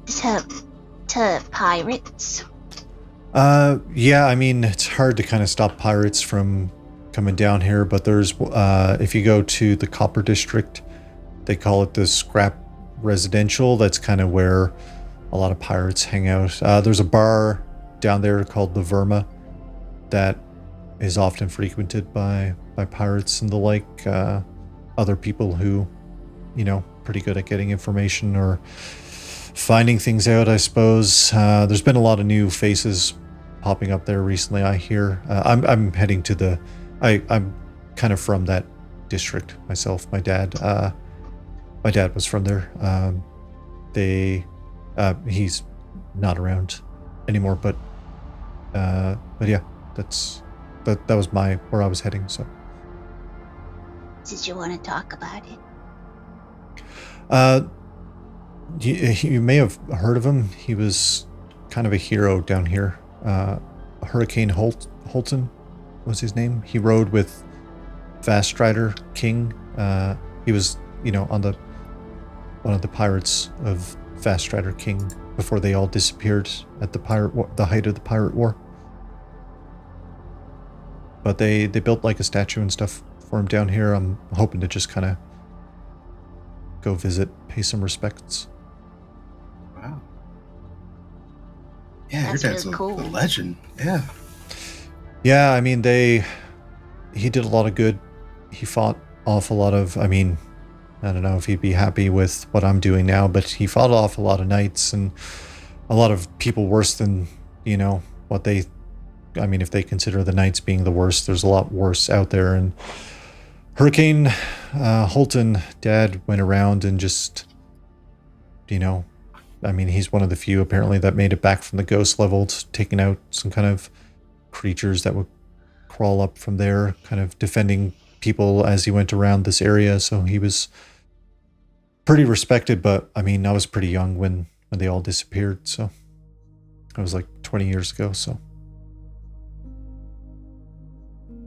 to pirates? Yeah, I mean, it's hard to kind of stop pirates from coming down here, but there's, if you go to the Copper District, they call it the Scrap Residential. That's kind of where a lot of pirates hang out. There's a bar down there called the Verma that is often frequented by pirates and the like, other people who, pretty good at getting information or finding things out, I suppose. There's been a lot of new faces popping up there recently, I hear. I'm heading to I'm kind of from that district myself. My dad was from there. He's not around anymore, but yeah, that was where I was heading. So, did you want to talk about it? You may have heard of him. He was kind of a hero down here. Hurricane Holton was his name. He rode with Faststrider King. He was, on one of the pirates of Faststrider King before they all disappeared at the height of the pirate war. But they built a statue and stuff for him down here. I'm hoping to just kind of go visit, pay some respects. Wow. Yeah, that's your dad's really cool. A legend. Yeah. Yeah, I mean, he did a lot of good. He fought off a lot of, I don't know if he'd be happy with what I'm doing now, but he fought off a lot of knights and a lot of people worse than, what they, if they consider the knights being the worst, there's a lot worse out there. And Hurricane Holton, Dad, went around and just, he's one of the few apparently that made it back from the ghost level, taking out some kind of creatures that would crawl up from there, kind of defending people as he went around this area, so he was pretty respected. But I mean, I was pretty young when they all disappeared, so it was like 20 years ago. So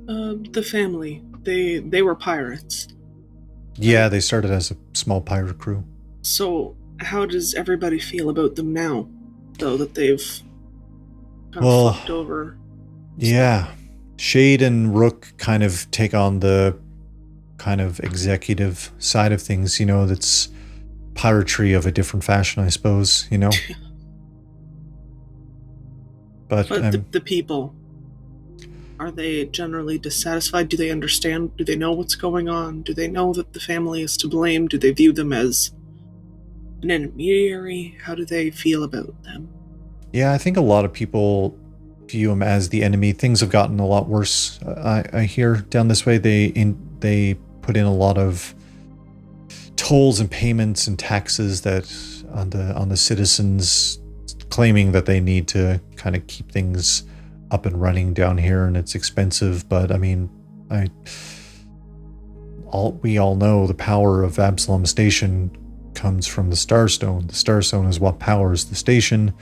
the family, they were pirates. yeah, they started as a small pirate crew. So how does everybody feel about them now, though, that they've kind Well, of fucked over? Yeah, Shade and Rook kind of take on the kind of executive side of things, you know, that's piratery of a different fashion, I suppose, you know. But the people, are they generally dissatisfied? Do they understand? Do they know what's going on? Do they know that the family is to blame? Do they view them as an intermediary? How do they feel about them? yeah, I think a lot of people view them as the enemy. Things have gotten a lot worse. I hear down this way they put in a lot of tolls and payments and taxes that on the citizens, claiming that they need to kind of keep things up and running down here, and it's expensive. But I mean, we all know the power of Absalom Station comes from the Starstone. The Starstone is what powers the station.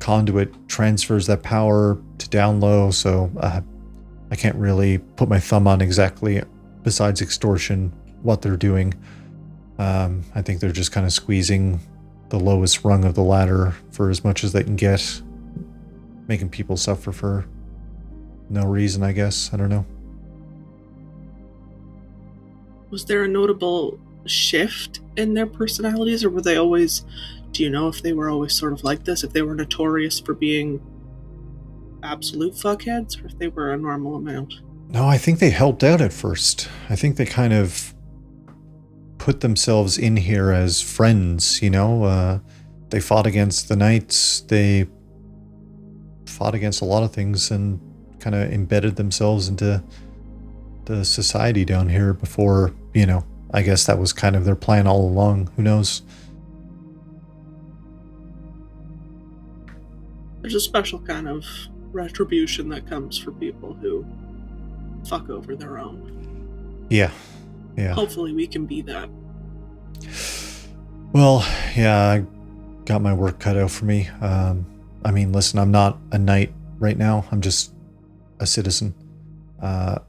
Conduit transfers that power to Downlow, so I can't really put my thumb on exactly, besides extortion, what they're doing. I think they're just kind of squeezing the lowest rung of the ladder for as much as they can get, making people suffer for no reason, I guess. I don't know. Was there a notable shift in their personalities, or were they always... Do you know if they were always sort of like this? If they were notorious for being absolute fuckheads, or if they were a normal amount? No, I think they helped out at first. I think they kind of put themselves in here as friends, you know? They fought against the knights. They fought against a lot of things and kind of embedded themselves into the society down here before, you know, I guess that was kind of their plan all along. Who knows? There's a special kind of retribution that comes for people who fuck over their own. Yeah. Hopefully we can be that. Well, yeah, I got my work cut out for me. I mean, listen, I'm not a knight right now. I'm just a citizen. I'm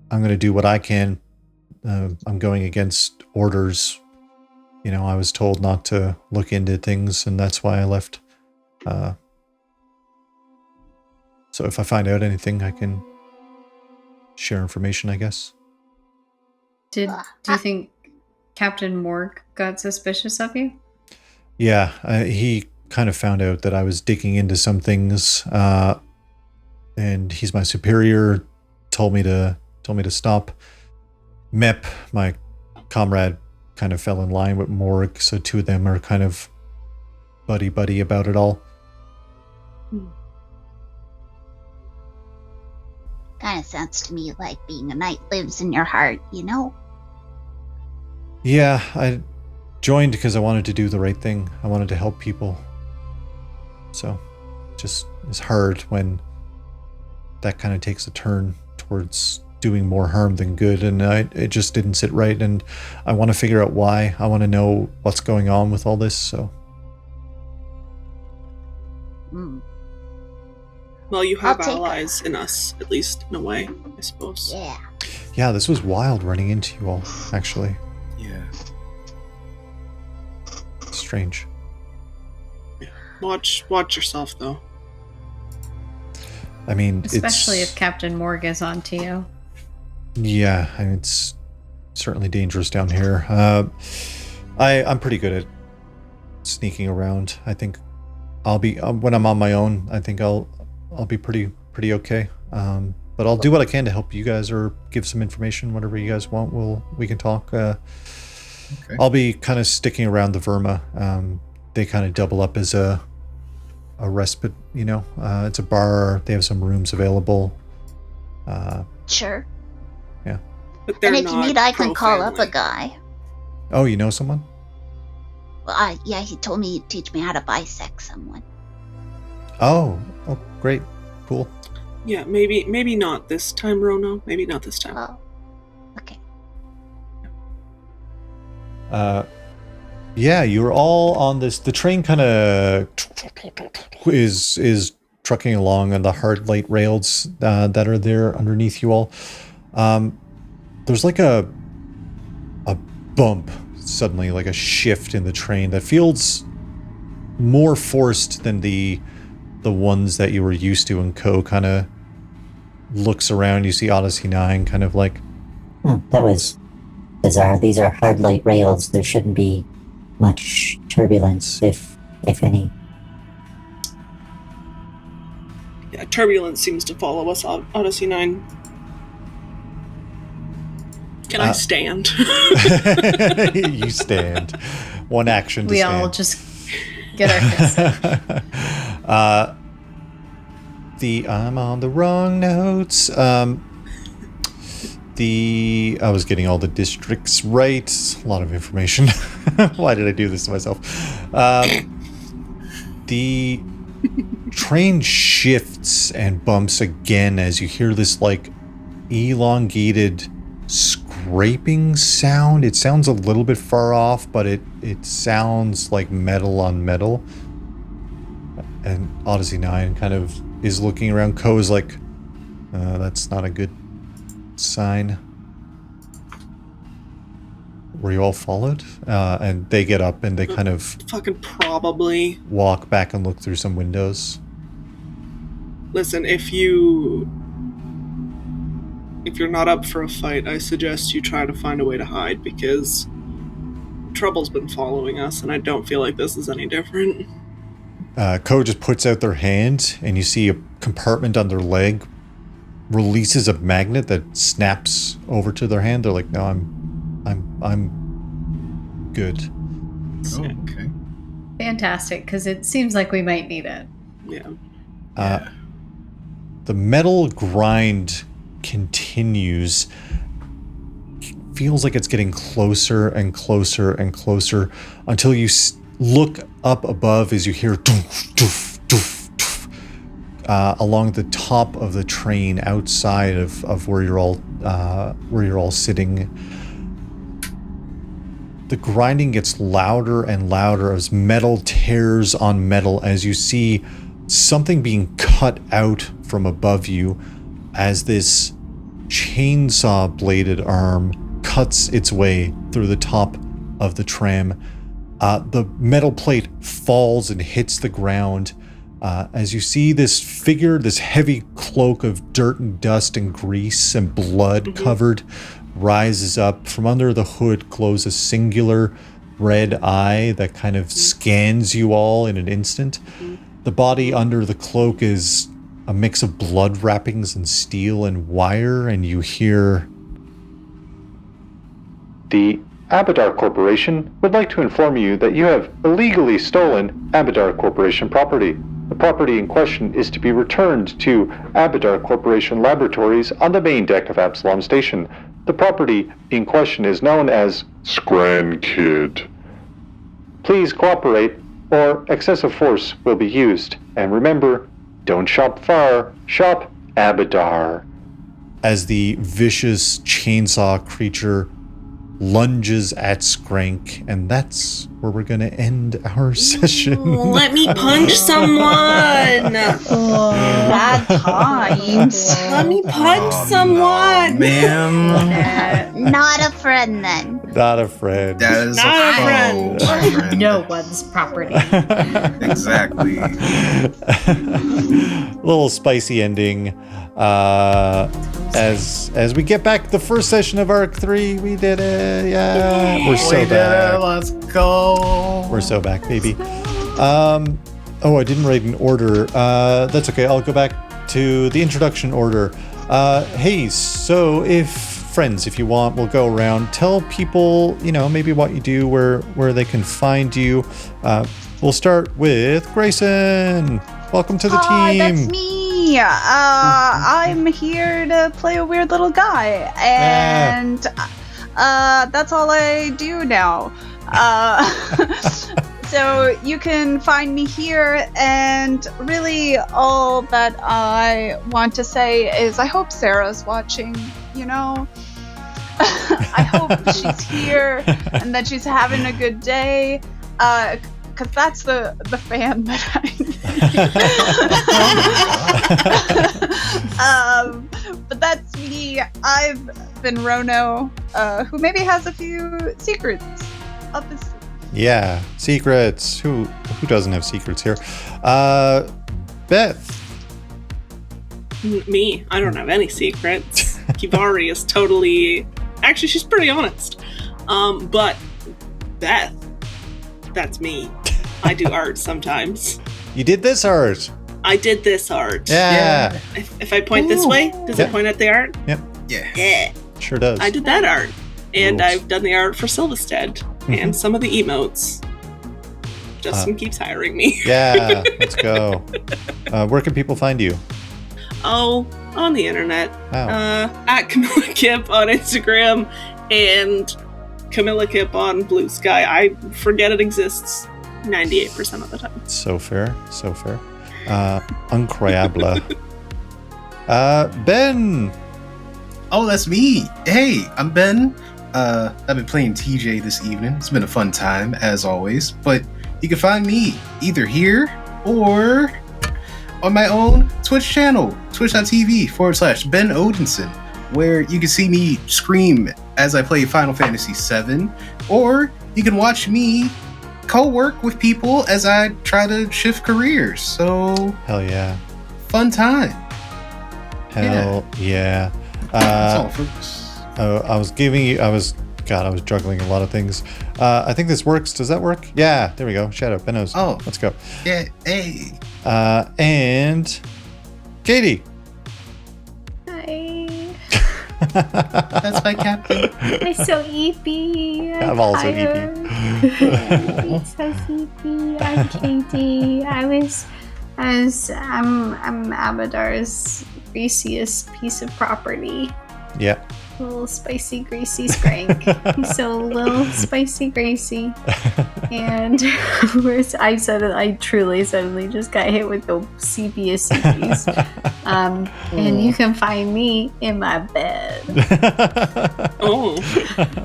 going to do what I can. I'm going against orders. You know, I was told not to look into things, and that's why I left. So if I find out anything, I can share information, I guess. Do you think Captain Morg got suspicious of you? Yeah, he kind of found out that I was digging into some things, and he's my superior. Told me to stop. Mep, my comrade, kind of fell in line with Morg, so two of them are kind of buddy about it all. Kind of sounds to me like being a knight lives in your heart, you know? Yeah, I joined because I wanted to do the right thing. I wanted to help people. So, just it's hard when that kind of takes a turn towards doing more harm than good, and it just didn't sit right, and I want to figure out why. I want to know what's going on with all this, so. Well, you have allies in us, at least in a way, I suppose. Yeah. Yeah, this was wild running into you all, actually. Yeah. Strange. Yeah. Watch yourself, though. I mean, especially if Captain Morg is on TO. Yeah, I mean, it's certainly dangerous down here. I'm pretty good at sneaking around. I think I'll be when I'm on my own. I think I'll be pretty okay. But I'll do what I can to help you guys or give some information, whatever you guys want. We can talk. Okay. I'll be kind of sticking around the Verma. They kind of double up as a respite, you know. It's a bar. They have some rooms available. Sure. Yeah. And if you need, I can call up a guy. Oh, you know someone? Well, yeah, he told me he'd teach me how to bisect someone. Oh, great. Cool. Yeah, maybe not this time, Rono. Maybe not this time. Oh, Yeah, you're all on this. The train kind of is trucking along on the hard light rails that are there underneath you all. There's like a bump suddenly, like a shift in the train that feels more forced than the ones that you were used to. And Co kind of looks around. You see Odyssey 9 kind of like, that was bizarre. These are hard light rails. There shouldn't be much turbulence, if any. Yeah, turbulence seems to follow us, Odyssey 9. Can I stand? You stand. One action to stand. We all just get our fists. I'm on the wrong notes. I was getting all the districts right. A lot of information. Why did I do this to myself? The train shifts and bumps again as you hear this like elongated scraping sound. It sounds a little bit far off, but it sounds like metal on metal. And Odyssey 9 kind of is looking around. Co is like, that's not a good sign. Were you all followed? And they get up and they kind of fucking probably walk back and look through some windows. Listen, if you're not up for a fight, I suggest you try to find a way to hide, because trouble's been following us, and I don't feel like this is any different. Co just puts out their hand, and you see a compartment on their leg releases a magnet that snaps over to their hand. They're like, "No, I'm good." Oh, okay. Fantastic, because it seems like we might need it. Yeah. The metal grind continues. Feels like it's getting closer and closer and closer until you look up above as you hear doof, doof, doof, doof, along the top of the train outside of where you're all sitting. The grinding gets louder and louder as metal tears on metal as you see something being cut out from above you as this chainsaw bladed arm cuts its way through the top of the tram. The metal plate falls and hits the ground as you see this figure, this heavy cloak of dirt and dust and grease and blood covered, rises up. From under the hood glows a singular red eye that kind of scans you all in an instant. The body under the cloak is a mix of blood wrappings and steel and wire, and you hear, "The Abadar Corporation would like to inform you that you have illegally stolen Abadar Corporation property. The property in question is to be returned to Abadar Corporation Laboratories on the main deck of Absalom Station. The property in question is known as Skrank. Please cooperate, or excessive force will be used. And remember, don't shop far, shop Abadar." As the vicious chainsaw creature lunges at Skrank, and that's where we're gonna end our session. Let me punch someone! Bad times. Let me punch someone! No, ma'am. Not a friend then. Not a friend. That is Not a a foe, friend. my friend. No one's property. Exactly. Little spicy ending. As we get back the first session of Arc 3, we did it. Yeah. We're so back. Let's go. We're so back, baby. Oh, I didn't write an order. That's okay. I'll go back to the introduction order. Hey, so if you want, we'll go around. Tell people, maybe what you do, where they can find you. We'll start with Grayson. Welcome to the team. That's me. I'm here to play a weird little guy, and that's all I do now. So you can find me here, and really all that I want to say is I hope Sarah's watching, I hope she's here and that she's having a good day. Because that's the fan that I need. But that's me. I've been Rono, who maybe has a few secrets up his sleeve. Yeah, secrets. Who doesn't have secrets here? Beth. Me. I don't have any secrets. Kivari is totally... Actually, she's pretty honest. But Beth, that's me. I do art sometimes. You did this art. I did this art. Yeah. If I point this way, does it point at the art? Yep. Yeah. Sure does. I did that art. And Rules. I've done the art for Silvistead and some of the emotes. Justin keeps hiring me. Yeah, let's go. Where can people find you? Oh, on the internet. Wow. At Camilla Kip on Instagram and Camilla Kip on Blue Sky. I forget it exists 98% of the time. So fair. Incroyable. Ben. Oh, that's me. Hey, I'm Ben. I've been playing TJ this evening. It's been a fun time, as always. But you can find me either here or on my own Twitch channel, twitch.tv/Ben Odinson, where you can see me scream as I play Final Fantasy VII, or you can watch me co-work with people as I try to shift careers. So, Hell yeah. fun time. Hell yeah. That's all, folks. I was juggling a lot of things. I think this works. Does that work? Yeah, there we go. Shadow, Benos. Oh. Let's go. Yeah, hey. And Katie. Hi. That's my captain. I'm so eepy. I'm also tired. It's so sleepy. I'm Katie. I'm Abadar's greasiest piece of property. Yeah. Little spicy, greasy Skrank. He's so little, spicy, greasy. And I truly suddenly just got hit with the sepiest CPs. And you can find me in my bed. Oh.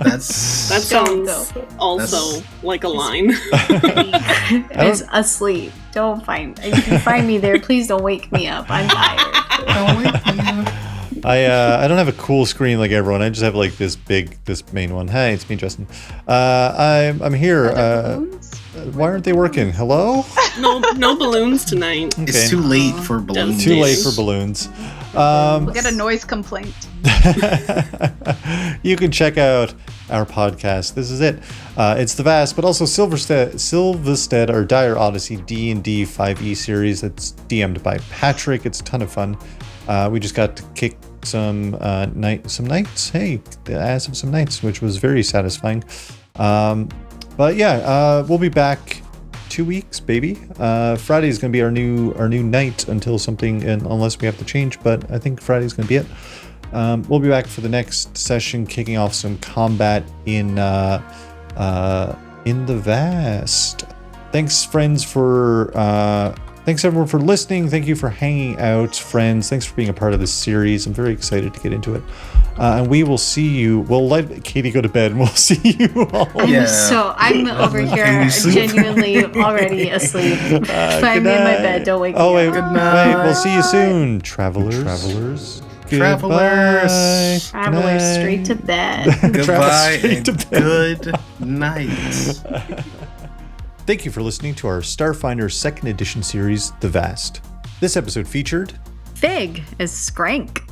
That sounds also like a line. It's asleep. Don't find. If you find me there, please don't wake me up. I'm tired. Don't wake me up. I don't have a cool screen like everyone. I just have like this main one. Hey, it's me, Justin. I'm here. Why aren't they working? Hello? No balloons tonight. Okay. It's too late for balloons. Too late for balloons. We'll get a noise complaint. You can check out our podcast. This is it. It's The Vast, but also Silvistead, our Dire Odyssey D&D 5e series that's DM'd by Patrick. It's a ton of fun. We just got to kick some knights. Hey, the ass of some knights, which was very satisfying. But yeah, we'll be back 2 weeks, baby. Friday is going to be our new night until something, unless we have to change. But I think Friday's going to be it. We'll be back for the next session, kicking off some combat in the Vast. Thanks, friends, Thanks everyone for listening. Thank you for hanging out, friends. Thanks for being a part of this series. I'm very excited to get into it. And we will see you. We'll let Katie go to bed and we'll see you all. I'm over here genuinely already asleep. If I'm in my bed, don't wake me up. Wait, we'll see you soon. Travelers. Travelers straight to bed. Goodbye Straight and to bed. good night. Thank you for listening to our Starfinder 2nd Edition series, The Vast. This episode featured Fig as Skrank.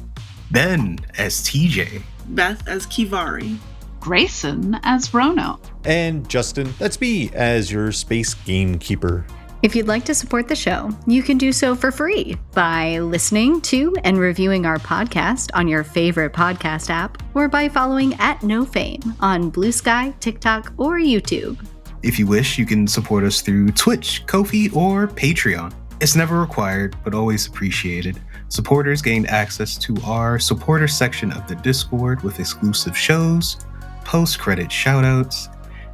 Ben as TJ. Beth as Kivari. Grayson as Rono. and Justin, that's me, as your space gamekeeper. If you'd like to support the show, you can do so for free by listening to and reviewing our podcast on your favorite podcast app, or by following @nofame on Blue Sky, TikTok, or YouTube. If you wish, you can support us through Twitch, Ko-fi, or Patreon. It's never required, but always appreciated. Supporters gain access to our supporter section of the Discord with exclusive shows, post-credit shoutouts,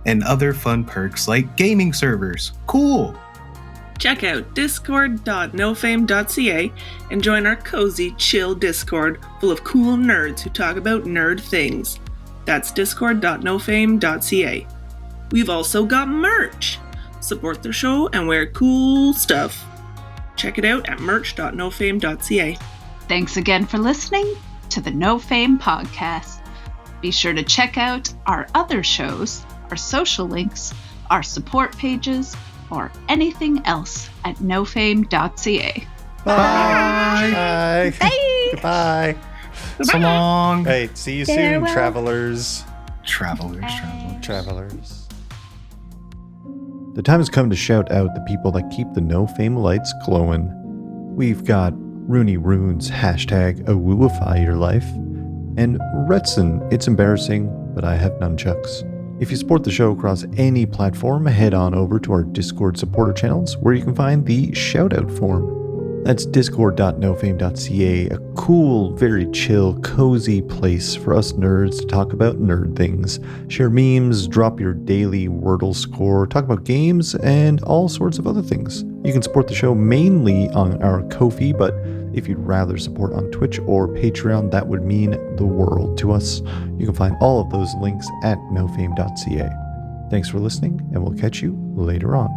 and other fun perks like gaming servers. Cool! Check out discord.nofame.ca and join our cozy, chill Discord full of cool nerds who talk about nerd things. That's discord.nofame.ca. We've also got merch. Support the show and wear cool stuff. Check it out at merch.nofame.ca. Thanks again for listening to the No Fame podcast. Be sure to check out our other shows, our social links, our support pages, or anything else at nofame.ca. Bye. Bye. Goodbye. So long. Hey, see you soon, Farewell. travelers. Travelers. The time has come to shout out the people that keep the No Fame lights glowing. We've got Rooney Runes, hashtag awooify your life, and Retson, it's embarrassing, but I have nunchucks. If you support the show across any platform, head on over to our Discord supporter channels where you can find the shoutout form. That's discord.nofame.ca, a cool, very chill, cozy place for us nerds to talk about nerd things, share memes, drop your daily Wordle score, talk about games, and all sorts of other things. You can support the show mainly on our Ko-fi, but if you'd rather support on Twitch or Patreon, that would mean the world to us. You can find all of those links at nofame.ca. Thanks for listening, and we'll catch you later on.